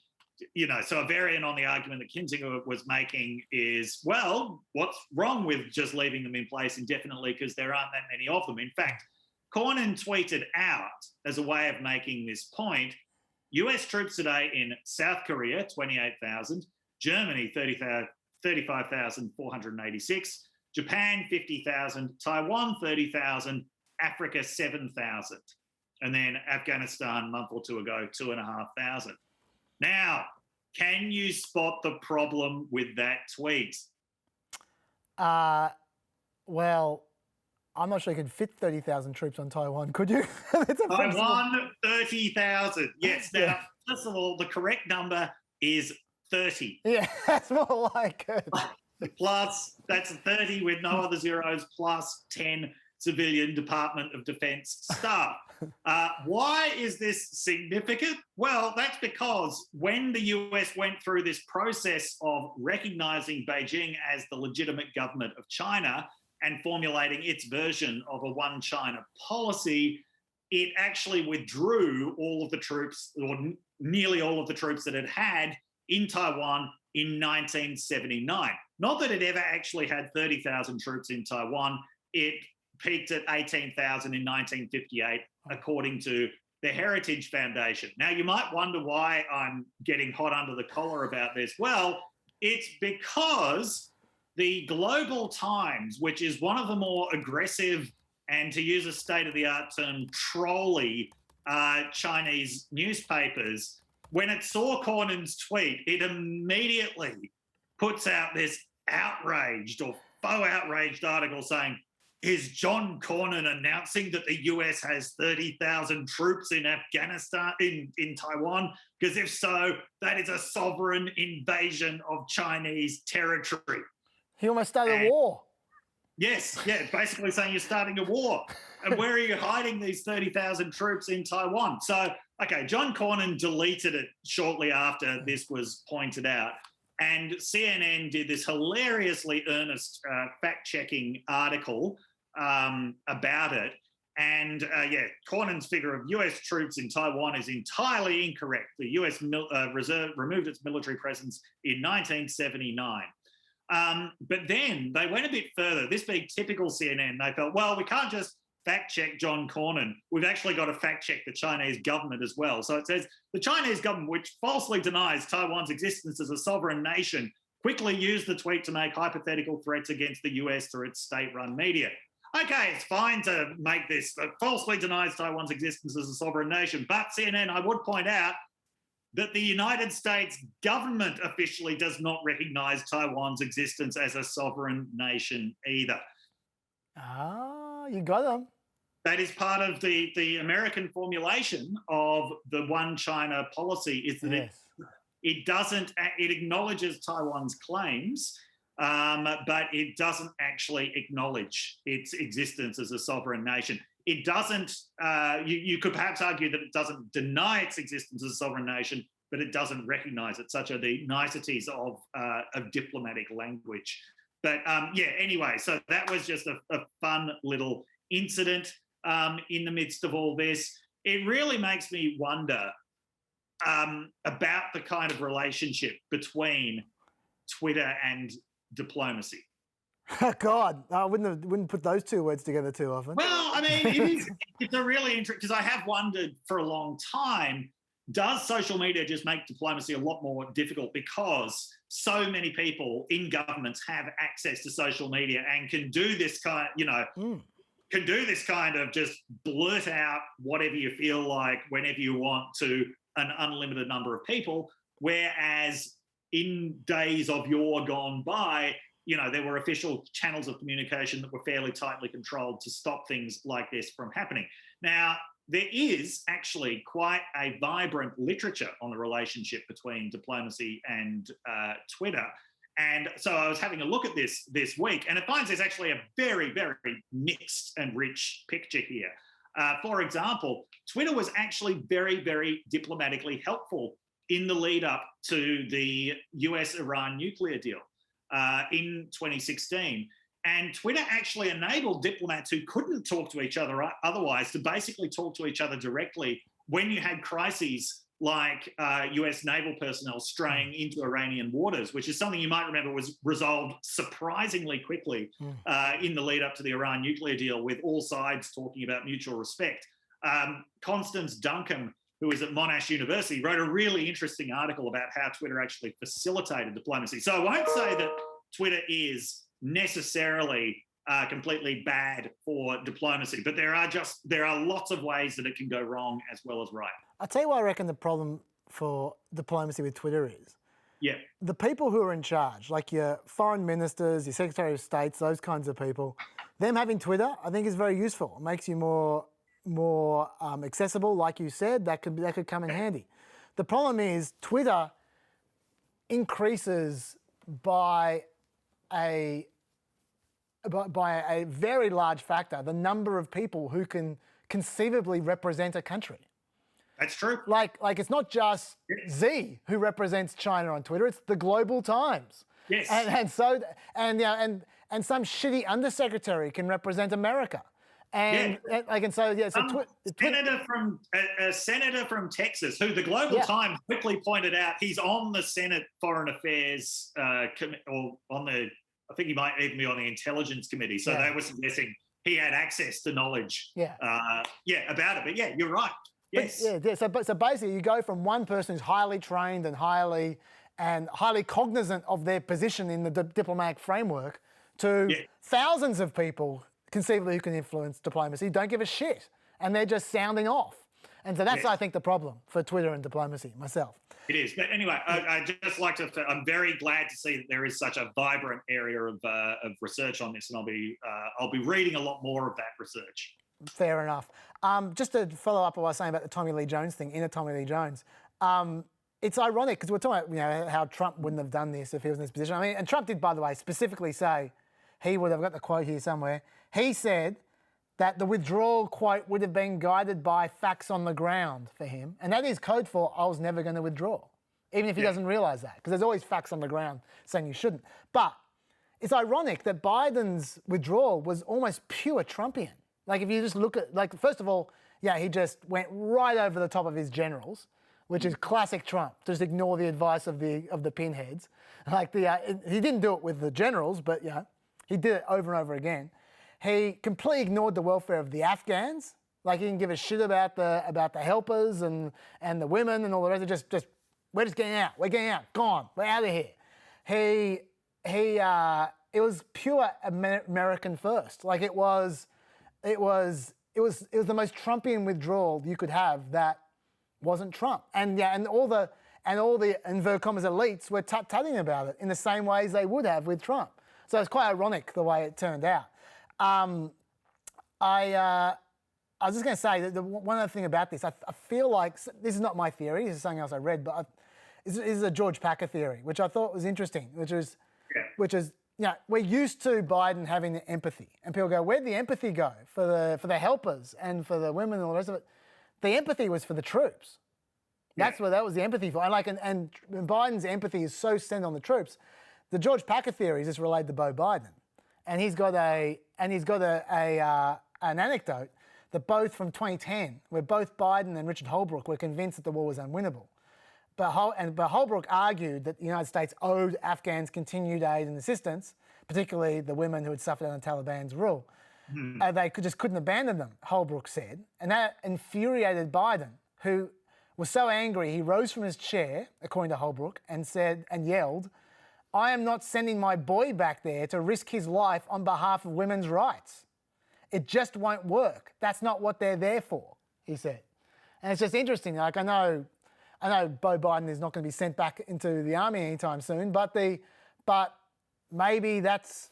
so a variant on the argument that Kinziger was making is, well, what's wrong with just leaving them in place indefinitely because there aren't that many of them? In fact, Cornyn tweeted out as a way of making this point, US troops today in South Korea, 28,000, Germany, 35,486, Japan, 50,000, Taiwan, 30,000, Africa, 7,000. And then Afghanistan, a month or two ago, 2,500. Now, can you spot the problem with that tweet? Well, I'm not sure you could fit 30,000 troops on Taiwan, could you? Taiwan, 30,000. Yes. Now, first of all, the correct number is 30. Yeah, that's more like it. Plus, that's 30 with no other zeros, plus 10 civilian Department of Defense staff. Why is this significant? Well, that's because when the US went through this process of recognizing Beijing as the legitimate government of China and formulating its version of a one China policy, it actually withdrew all of the troops, or nearly all of the troops that it had in Taiwan in 1979. Not that it ever actually had 30,000 troops in Taiwan. It peaked at 18,000 in 1958, according to the Heritage Foundation. Now, you might wonder why I'm getting hot under the collar about this. Well, it's because the Global Times, which is one of the more aggressive and, to use a state-of-the-art term, trolly Chinese newspapers, when it saw Cornyn's tweet, it immediately puts out this outraged or faux outraged article saying, is John Cornyn announcing that the US has 30,000 troops in Afghanistan, in Taiwan? Because if so, that is a sovereign invasion of Chinese territory. He almost started a war. Yes, yeah, basically saying you're starting a war. And where are you hiding these 30,000 troops in Taiwan? So, okay, John Cornyn deleted it shortly after this was pointed out. And CNN did this hilariously earnest fact-checking article about it. And Cornyn's figure of US troops in Taiwan is entirely incorrect. The US reserve removed its military presence in 1979. But then they went a bit further. This being typical CNN, they felt, well, we can't just fact-check John Cornyn. We've actually got to fact-check the Chinese government as well. So it says, the Chinese government, which falsely denies Taiwan's existence as a sovereign nation, quickly used the tweet to make hypothetical threats against the US through its state-run media. Okay, it's fine to make this, falsely denies Taiwan's existence as a sovereign nation. But CNN, I would point out that the United States government officially does not recognize Taiwan's existence as a sovereign nation either. Ah, you got them. That is part of the American formulation of the one China policy, is that it acknowledges Taiwan's claims, but it doesn't actually acknowledge its existence as a sovereign nation. It doesn't, you could perhaps argue that it doesn't deny its existence as a sovereign nation, but it doesn't recognize it. Such are the niceties of diplomatic language. But anyway, so that was just a fun little incident in the midst of all this. It really makes me wonder about the kind of relationship between Twitter and diplomacy. God, I wouldn't put those two words together too often. Well, I mean, it's a really interesting, because I have wondered for a long time, does social media just make diplomacy a lot more difficult because so many people in governments have access to social media and can do this kind, can do this kind of just blurt out whatever you feel like whenever you want to an unlimited number of people, whereas in days of yore gone by, there were official channels of communication that were fairly tightly controlled to stop things like this from happening. Now, there is actually quite a vibrant literature on the relationship between diplomacy and Twitter. And so I was having a look at this week, and it finds there's actually a very, very mixed and rich picture here. For example, Twitter was actually very, very diplomatically helpful in the lead up to the US-Iran nuclear deal in 2016. And Twitter actually enabled diplomats who couldn't talk to each other otherwise to basically talk to each other directly when you had crises like US naval personnel straying into Iranian waters, which is something you might remember was resolved surprisingly quickly in the lead up to the Iran nuclear deal, with all sides talking about mutual respect. Constance Duncan, who is at Monash University, wrote a really interesting article about how Twitter actually facilitated diplomacy. So I won't say that Twitter is necessarily completely bad for diplomacy, but there are lots of ways that it can go wrong as well as right. I'll tell you what I reckon the problem for diplomacy with Twitter is. Yeah. The people who are in charge, like your foreign ministers, your Secretary of States, those kinds of people, them having Twitter, I think is very useful. It makes you more accessible, like you said. That could come in handy. The problem is Twitter increases by a very large factor the number of people who can conceivably represent a country. That's true. Like it's not just Z who represents China on Twitter; it's the Global Times. Yes. And some shitty undersecretary can represent America, And so a senator from Texas, who the Global Times quickly pointed out, he's on the Senate Foreign Affairs I think he might even be on the Intelligence Committee. So they were suggesting he had access to knowledge about it. But you're right. Yes. So basically, you go from one person who's highly trained and highly cognizant of their position in the diplomatic framework to thousands of people conceivably who can influence diplomacy, don't give a shit, and they're just sounding off. And so that's, I think, the problem for Twitter and diplomacy, myself. It is. But anyway, I just like to, I'm very glad to see that there is such a vibrant area of research on this, and I'll be reading a lot more of that research. Fair enough. Just to follow up on what I was saying about the Tommy Lee Jones thing, inner Tommy Lee Jones, it's ironic because we're talking about how Trump wouldn't have done this if he was in this position. I mean, and Trump did, by the way, specifically say he would have, I've got the quote here somewhere, he said that the withdrawal, quote, would have been guided by facts on the ground for him. And that is code for I was never going to withdraw, even if he doesn't realise that, because there's always facts on the ground saying you shouldn't. But it's ironic that Biden's withdrawal was almost pure Trumpian. Like, if you just look at, like, first of all, he just went right over the top of his generals, which is classic Trump. Just ignore the advice of the pinheads. Like, he didn't do it with the generals, but, he did it over and over again. He completely ignored the welfare of the Afghans. Like, he didn't give a shit about the helpers and the women and all the rest. Just we're just getting out. We're getting out. Gone. We're out of here. It was pure American first. Like, it was the most Trumpian withdrawal you could have that wasn't Trump. And all the inverted commas elites were tut-tutting about it in the same ways they would have with Trump. So it's quite ironic the way it turned out. I was just going to say that one other thing about this, I feel like, this is not my theory, this is something else I read, but this is a George Packer theory, which I thought was interesting, which is, we're used to Biden having the empathy, and people go, where'd the empathy go for the helpers and for the women and all the rest of it? The empathy was for the troops. That's what that was the empathy for. And Biden's empathy is so centered on the troops. The George Packer theory is just related to Beau Biden, and he's got an anecdote that both from 2010, where both Biden and Richard Holbrooke were convinced that the war was unwinnable. But Holbrooke argued that the United States owed Afghans continued aid and assistance, particularly the women who had suffered under the Taliban's rule. They just couldn't abandon them, Holbrooke said. And that infuriated Biden, who was so angry he rose from his chair, according to Holbrooke, and yelled, "I am not sending my boy back there to risk his life on behalf of women's rights. It just won't work. That's not what they're there for," he said. And it's just interesting. Like, I know Beau Biden is not going to be sent back into the army anytime soon, but maybe that's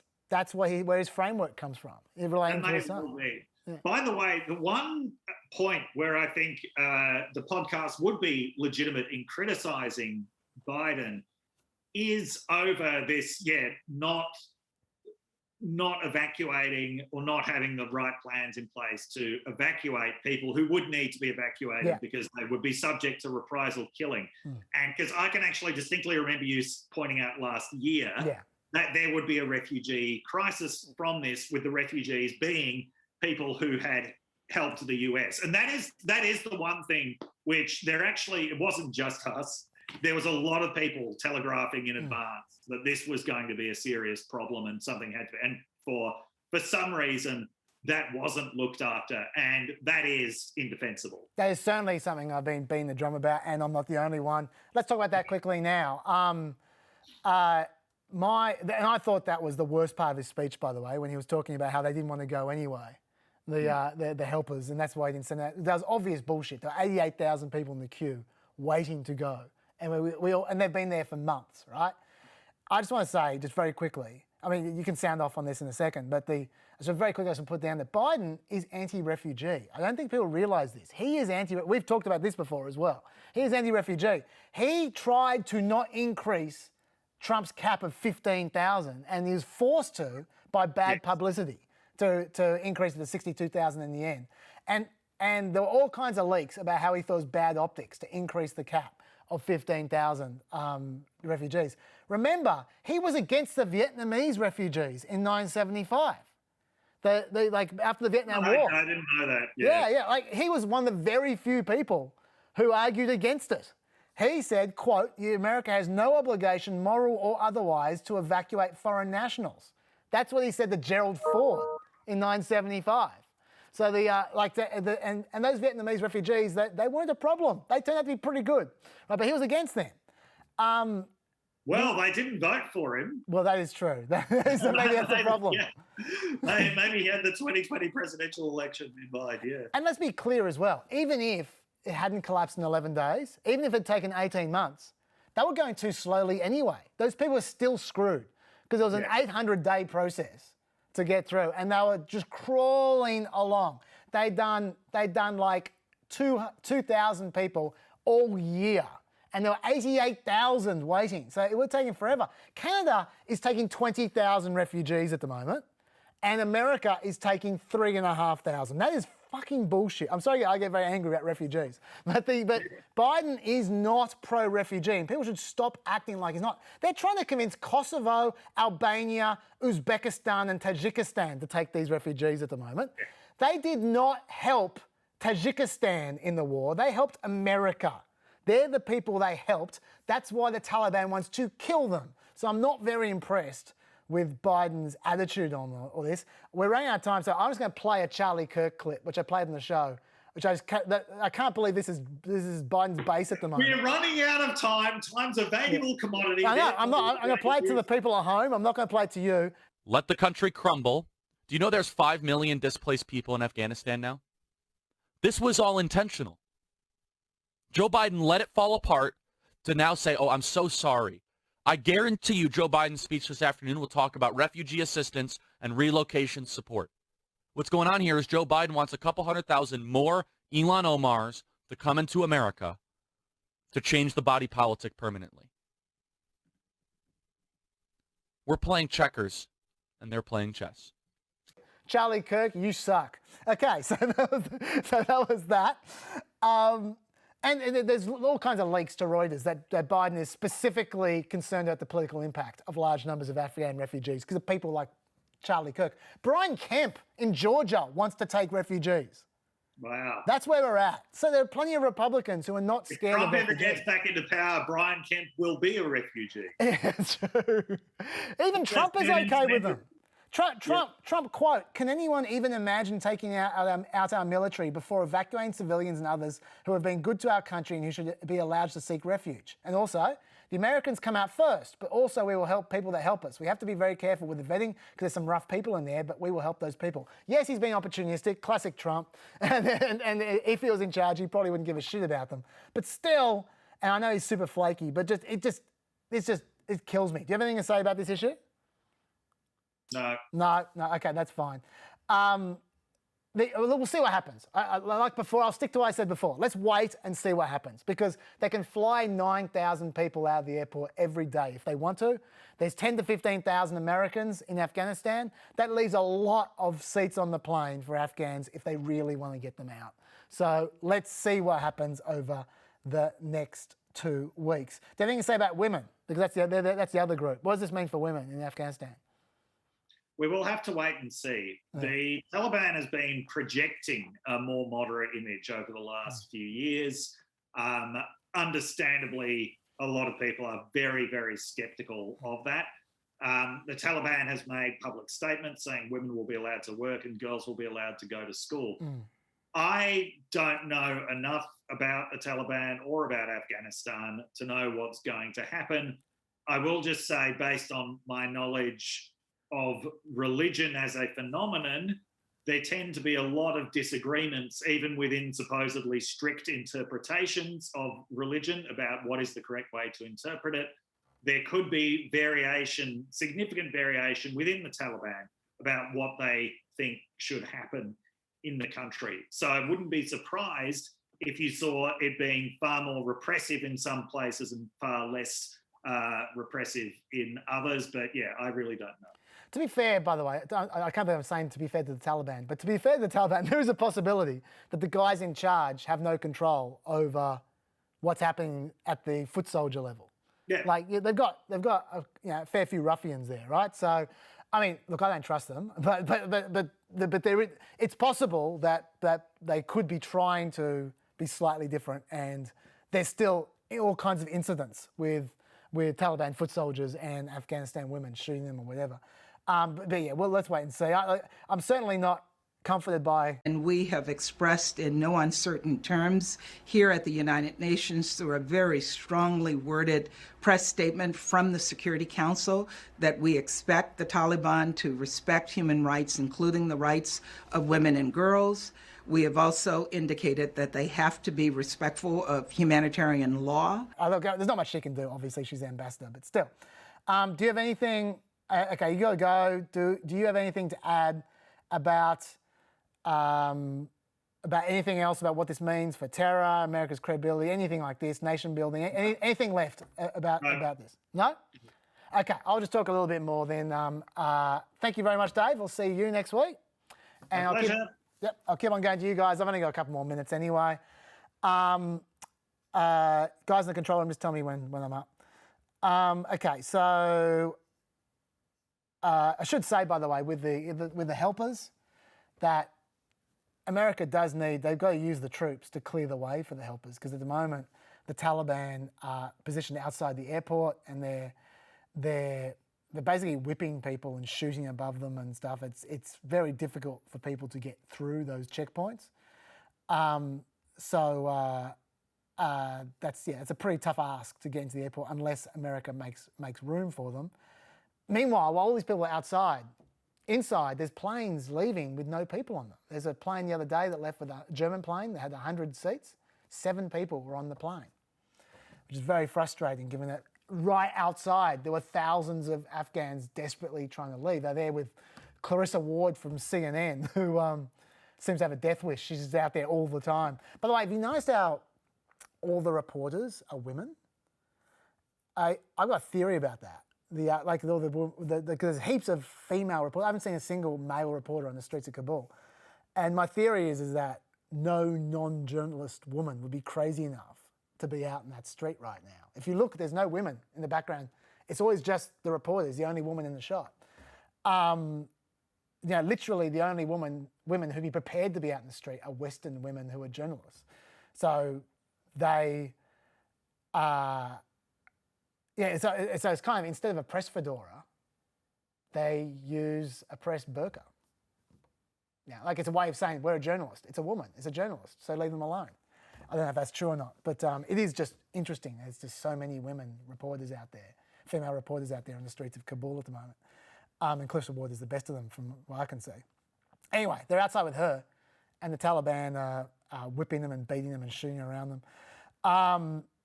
where his framework comes from. It relates to his son. Yeah. By the way, the one point where I think the podcast would be legitimate in criticising Biden is over this, not evacuating or not having the right plans in place to evacuate people who would need to be evacuated because they would be subject to reprisal killing. And because I can actually distinctly remember you pointing out last year that there would be a refugee crisis from this, with the refugees being people who had helped the US. And that is the one thing which it wasn't just us. There was a lot of people telegraphing in advance that this was going to be a serious problem and something had to. And for some reason, that wasn't looked after, and that is indefensible. That is certainly something I've been beating the drum about, and I'm not the only one. Let's talk about that quickly now. And I thought that was the worst part of his speech, by the way, when he was talking about how they didn't want to go anyway, the helpers, and that's why he didn't send that. That was obvious bullshit. There were 88,000 people in the queue waiting to go. And and they've been there for months, right? I just want to say, just very quickly, I mean, you can sound off on this in a second, but so very quickly I should put down that Biden is anti-refugee. I don't think people realise this. He is we've talked about this before as well. He is anti-refugee. He tried to not increase Trump's cap of 15,000, and he was forced to by bad publicity to increase it to 62,000 in the end. And there were all kinds of leaks about how he thought it was bad optics to increase the cap of 15,000 refugees. Remember, he was against the Vietnamese refugees in 1975. They like after the Vietnam War. I didn't know that. Yeah. Like he was one of the very few people who argued against it. He said, quote, America has no obligation, moral or otherwise, to evacuate foreign nationals. That's what he said to Gerald Ford in 1975. So and those Vietnamese refugees, they weren't a problem. They turned out to be pretty good, right? But he was against them. Well, they didn't vote for him. Well, that is true. So maybe that's the problem. Yeah. Maybe he had the 2020 presidential election in mind, yeah. And let's be clear as well, even if it hadn't collapsed in 11 days, even if it had taken 18 months, they were going too slowly anyway. Those people were still screwed because it was an 800-day process to get through, and they were just crawling along. They'd done like 2,000 people all year, and there were 88,000 waiting. So it would take them forever. Canada is taking 20,000 refugees at the moment, and America is taking 3,500. That is fucking bullshit. I'm sorry I get very angry about refugees. But Biden is not pro-refugee, and people should stop acting like he's not. They're trying to convince Kosovo, Albania, Uzbekistan and Tajikistan to take these refugees at the moment. They did not help Tajikistan in the war. They helped America. They're the people they helped. That's why the Taliban wants to kill them. So I'm not very impressed with Biden's attitude on all this. We're running out of time, so I'm just going to play a Charlie Kirk clip, which I played in the show, which I can't believe this is Biden's base at the moment. We're running out of time. Time's a valuable commodity. I know. I'm going to play it to the people at home. I'm not going to play it to you. Let the country crumble. Do you know there's 5 million displaced people in Afghanistan now? This was all intentional. Joe Biden let it fall apart to now say, oh, I'm so sorry. I guarantee you Joe Biden's speech this afternoon will talk about refugee assistance and relocation support. What's going on here is Joe Biden wants a couple 100,000 more Ilhan Omars to come into America to change the body politic permanently. We're playing checkers, and they're playing chess. Charlie Kirk, you suck. Okay, so that was that. And there's all kinds of leaks to Reuters that Biden is specifically concerned about the political impact of large numbers of Afghan refugees because of people like Charlie Kirk. Brian Kemp in Georgia wants to take refugees. Wow. That's where we're at. So there are plenty of Republicans who are not scared of refugees. If Trump ever gets back into power, Brian Kemp will be a refugee. Yeah, true. Even Trump is okay with them. Trump, quote, can anyone even imagine taking out our military before evacuating civilians and others who have been good to our country and who should be allowed to seek refuge? And also, the Americans come out first, but also we will help people that help us. We have to be very careful with the vetting because there's some rough people in there, but we will help those people. Yes, he's being opportunistic, classic Trump, and if he was in charge, he probably wouldn't give a shit about them. But still, and I know he's super flaky, but it kills me. Do you have anything to say about this issue? No. Okay, that's fine. We'll see what happens. Like before, I'll stick to what I said before. Let's wait and see what happens because they can fly 9,000 people out of the airport every day if they want to. There's 10 to 15,000 Americans in Afghanistan. That leaves a lot of seats on the plane for Afghans if they really want to get them out. So let's see what happens over the next 2 weeks. Do you have anything to say about women? Because that's the other group. What does this mean for women in Afghanistan? We will have to wait and see. The Taliban has been projecting a more moderate image over the last few years. Understandably, a lot of people are very, very skeptical of that. The Taliban has made public statements saying women will be allowed to work and girls will be allowed to go to school. I don't know enough about the Taliban or about Afghanistan to know what's going to happen. I will just say, based on my knowledge of religion as a phenomenon, there tend to be a lot of disagreements, even within supposedly strict interpretations of religion about what is the correct way to interpret it. There could be variation, significant variation within the Taliban about what they think should happen in the country. So I wouldn't be surprised if you saw it being far more repressive in some places and far less repressive in others. But yeah, I really don't know. To be fair, by the way, I can't believe I'm saying to be fair to the Taliban, but to be fair to the Taliban, there is a possibility that the guys in charge have no control over what's happening at the foot soldier level. Yeah. Like they've got a fair few ruffians there, right? So I mean, look, I don't trust them, but it's possible that they could be trying to be slightly different, and there's still all kinds of incidents with Taliban foot soldiers and Afghanistan women shooting them or whatever. But yeah, well, let's wait and see. I'm certainly not comforted by. And we have expressed in no uncertain terms here at the United Nations through a very strongly worded press statement from the Security Council that we expect the Taliban to respect human rights, including the rights of women and girls. We have also indicated that they have to be respectful of humanitarian law. Look, there's not much she can do. Obviously, she's the ambassador, but still. Do you have anything? Okay, you got to go. Do you have anything to add about anything else about what this means for terror, America's credibility, anything like this, nation building, anything left about this? No? Okay, I'll just talk a little bit more then. Thank you very much, Dave. I'll see you next week. And I'll keep on going to you guys. I've only got a couple more minutes anyway. Guys in the control room, just tell me when I'm up. Okay, so I should say, by the way, with the helpers, that America does need, they've got to use the troops to clear the way for the helpers, because at the moment the Taliban are positioned outside the airport and they're basically whipping people and shooting above them and stuff. It's very difficult for people to get through those checkpoints. It's a pretty tough ask to get into the airport unless America makes room for them. Meanwhile, while all these people are outside, inside, there's planes leaving with no people on them. There's a plane the other day that left with a German plane that had 100 seats. 7 people were on the plane, which is very frustrating given that right outside there were thousands of Afghans desperately trying to leave. They're there with Clarissa Ward from CNN, who seems to have a death wish. She's just out there all the time. By the way, have you noticed how all the reporters are women? I've got a theory about that. There's heaps of female reporters. I haven't seen a single male reporter on the streets of Kabul. And my theory is that no non-journalist woman would be crazy enough to be out in that street right now. If you look, there's no women in the background. It's always just the reporters, the only woman in the shot. Literally the only women who'd be prepared to be out in the street are Western women who are journalists. So they so it's kind of, instead of a press fedora, they use a press burqa. Now, like, it's a way of saying we're a journalist. It's a woman. It's a journalist. So leave them alone. I don't know if that's true or not, but it is just interesting. There's just so many women reporters out there, female reporters out there on the streets of Kabul at the moment. And Clarissa Ward is the best of them from what I can see. Anyway, they're outside with her, and the Taliban are whipping them and beating them and shooting around them.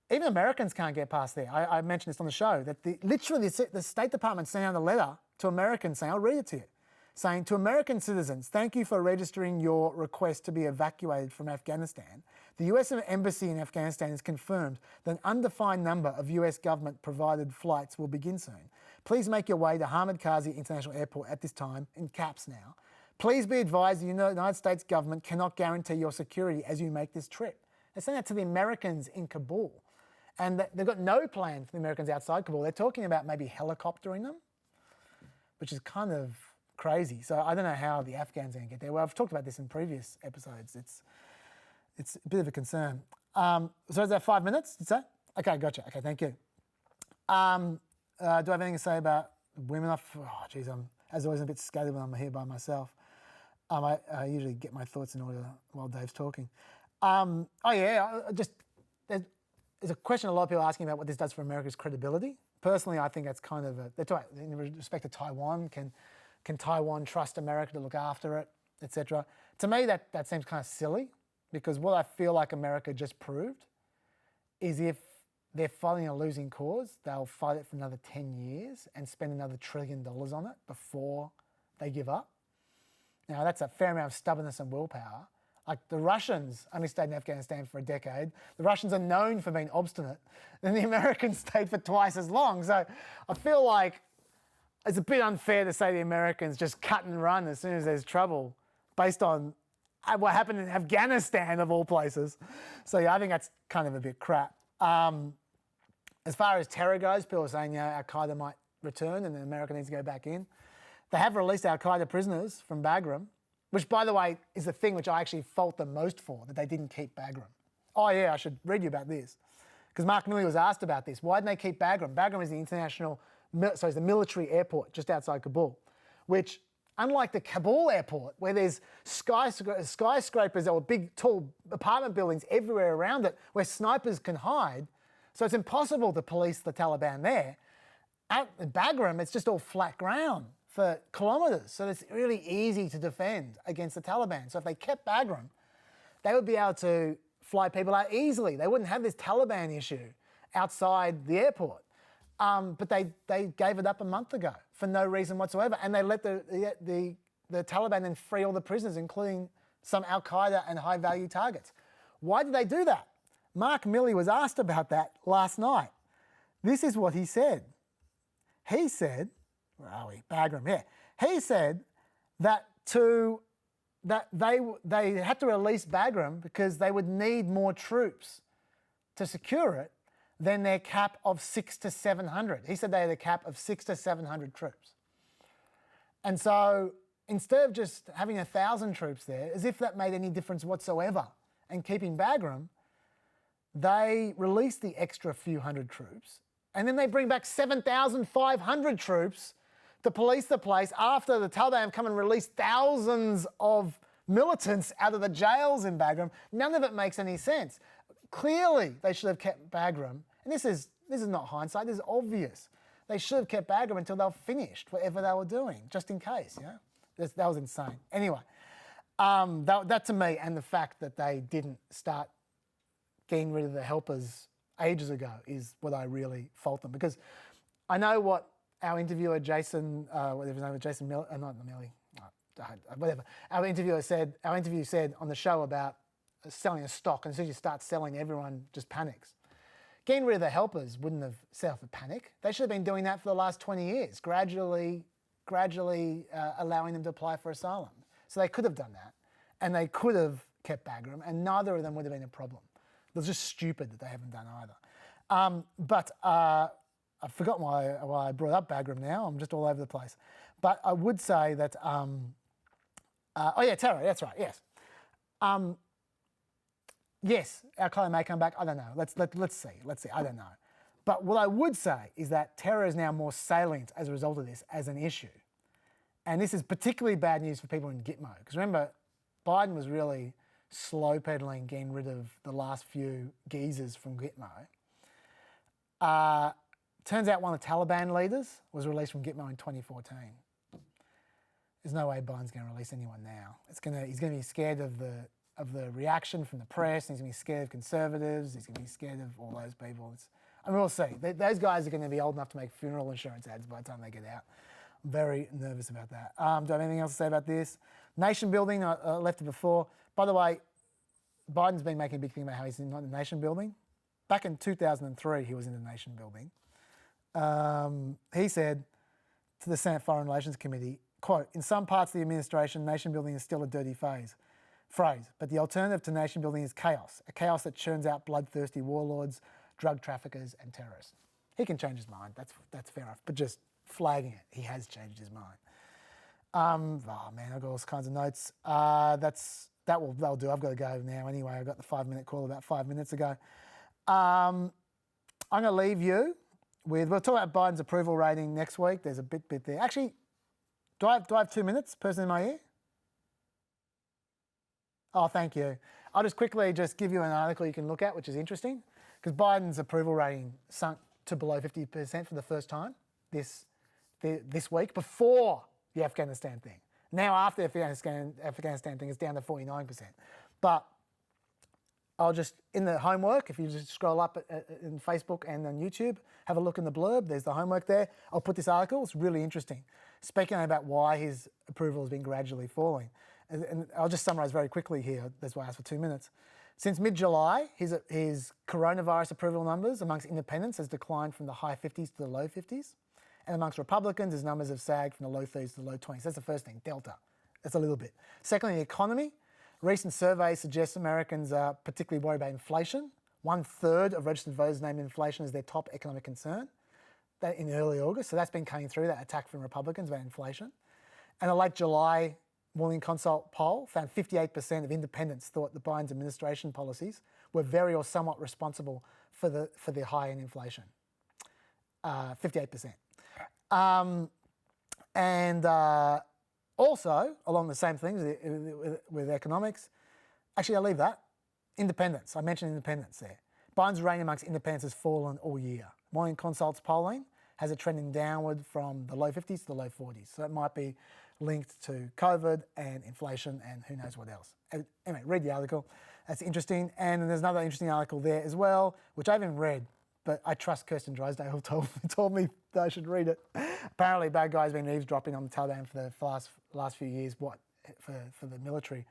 Even Americans can't get past there. I mentioned this on the show, that the State Department sent out a letter to Americans saying, I'll read it to you, saying, to American citizens, thank you for registering your request to be evacuated from Afghanistan. The US Embassy in Afghanistan has confirmed that an undefined number of US government-provided flights will begin soon. Please make your way to Hamid Karzai International Airport at this time, in caps now. Please be advised the United States government cannot guarantee your security as you make this trip. They sent that to the Americans in Kabul. And they've got no plan for the Americans outside Kabul. They're talking about maybe helicoptering them, which is kind of crazy. So I don't know how the Afghans are going to get there. Well, I've talked about this in previous episodes. It's a bit of a concern. So is that 5 minutes, did you say? Okay, gotcha. Okay, thank you. Do I have anything to say about women? I'm, as always, a bit scattered when I'm here by myself. I usually get my thoughts in order while Dave's talking. There's a question a lot of people are asking about what this does for America's credibility. Personally, I think that's kind of in respect to Taiwan, can Taiwan trust America to look after it, etc. To me, that seems kind of silly, because what I feel like America just proved is if they're fighting a losing cause, they'll fight it for another 10 years and spend another $1 trillion on it before they give up. Now, that's a fair amount of stubbornness and willpower. Like, the Russians only stayed in Afghanistan for a decade. The Russians are known for being obstinate. And the Americans stayed for twice as long. So I feel like it's a bit unfair to say the Americans just cut and run as soon as there's trouble based on what happened in Afghanistan, of all places. So yeah, I think that's kind of a bit crap. As far as terror goes, people are saying, Al-Qaeda might return and then America needs to go back in. They have released al-Qaeda prisoners from Bagram, which, by the way, is the thing which I actually fault them most for, that they didn't keep Bagram. Oh, yeah, I should read you about this. Because Mark Milley was asked about this. Why didn't they keep Bagram? Bagram is the the military airport just outside Kabul, which, unlike the Kabul airport, where there's skyscrapers or big, tall apartment buildings everywhere around it where snipers can hide, so it's impossible to police the Taliban there. At Bagram, it's just all flat ground for kilometres, so it's really easy to defend against the Taliban. So if they kept Bagram, they would be able to fly people out easily. They wouldn't have this Taliban issue outside the airport. But they gave it up a month ago for no reason whatsoever, and they let the Taliban then free all the prisoners, including some al-Qaeda and high-value targets. Why did they do that? Mark Milley was asked about that last night. This is what he said. He said, where are we? Bagram, yeah. He said that they had to release Bagram because they would need more troops to secure it than their cap of 600 to 700. He said they had a cap of 600 to 700 troops. And so instead of just having 1,000 troops there, as if that made any difference whatsoever, and keeping Bagram, they released the extra few hundred troops, and then they bring back 7,500 troops to police the place after the Taliban have come and released thousands of militants out of the jails in Bagram. None of it makes any sense. Clearly, they should have kept Bagram, and this is not hindsight, this is obvious. They should have kept Bagram until they were finished, whatever they were doing, just in case, you know? That was insane. Anyway, that to me, and the fact that they didn't start getting rid of the helpers ages ago is what I really fault them, because I know what our interviewer, Jason, whatever his name was, Jason Miller, not Milley, whatever, our interview said on the show about selling a stock, and as soon as you start selling, everyone just panics. Getting rid of the helpers wouldn't have set off a panic. They should have been doing that for the last 20 years, gradually allowing them to apply for asylum. So they could have done that, and they could have kept Bagram, and neither of them would have been a problem. It was just stupid that they haven't done either. But I've forgotten why I brought up Bagram now. I'm just all over the place. But I would say that, terror, that's right, yes. Yes, al-Qaeda may come back. I don't know. Let's see. I don't know. But what I would say is that terror is now more salient as a result of this as an issue. And this is particularly bad news for people in Gitmo. Because remember, Biden was really slow peddling getting rid of the last few geezers from Gitmo. Turns out one of the Taliban leaders was released from Gitmo in 2014. There's no way Biden's going to release anyone now. He's going to be scared of the reaction from the press, and he's going to be scared of conservatives, he's going to be scared of all those people. And we'll see. Those guys are going to be old enough to make funeral insurance ads by the time they get out. I'm very nervous about that. Do I have anything else to say about this? Nation building, I left it before. By the way, Biden's been making a big thing about how he's not in nation building. Back in 2003, he was in the nation building. He said to the Senate Foreign Relations Committee, quote, "In some parts of the administration, nation building is still a dirty phrase, but the alternative to nation building is chaos, a chaos that churns out bloodthirsty warlords, drug traffickers and terrorists." He can change his mind, that's fair enough, but just flagging it, he has changed his mind. Oh man, I've got all kinds of notes. That'll do, I've got to go now anyway. I got the 5-minute call about 5 minutes ago. I'm going to leave you with, we'll talk about Biden's approval rating next week. There's a bit there. Actually, do I have 2 minutes, person in my ear? Oh, thank you. I'll just quickly give you an article you can look at, which is interesting, because Biden's approval rating sunk to below 50% for the first time this week, before the Afghanistan thing. Now, after the Afghanistan thing, it's down to 49%. But I'll just, in the homework, if you just scroll up in Facebook and on YouTube, have a look in the blurb. There's the homework there. I'll put this article. It's really interesting, speaking about why his approval has been gradually falling. And I'll just summarise very quickly here. That's why I asked for 2 minutes. Since mid-July, his coronavirus approval numbers amongst independents has declined from the high 50s to the low 50s. And amongst Republicans, his numbers have sagged from the low 30s to the low 20s. That's the first thing, Delta. That's a little bit. Secondly, the economy. Recent surveys suggest Americans are particularly worried about inflation. 1/3 of registered voters named inflation as their top economic concern in early August. So that's been coming through, that attack from Republicans about inflation. And a late July Morning Consult poll found 58% of independents thought the Biden's administration policies were very or somewhat responsible for the high in inflation. 58%. Also, along the same things with economics, actually I'll leave that. Independents, I mentioned independents there. Biden's ranking amongst independents has fallen all year. Morning Consult's polling has it trending downward from the low 50s to the low 40s. So it might be linked to COVID and inflation and who knows what else. Anyway, read the article. That's interesting. And there's another interesting article there as well, which I haven't read, but I trust Kirsten Drysdale told me that I should read it. Apparently, bad guys been eavesdropping on the Taliban for the last few years. For the military,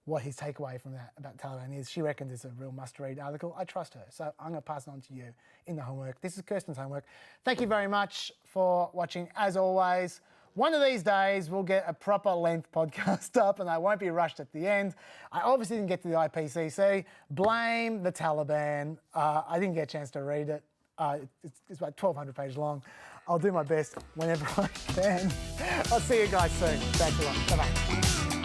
what his takeaway from that about Taliban is. She reckons it's a real must-read article. I trust her, so I'm going to pass it on to you in the homework. This is Kirsten's homework. Thank you very much for watching. As always, one of these days we'll get a proper length podcast up, and I won't be rushed at the end. I obviously didn't get to the IPCC. Blame the Taliban. I didn't get a chance to read it. It's about 1,200 pages long. I'll do my best whenever I can. I'll see you guys soon. Thanks a lot. Bye-bye.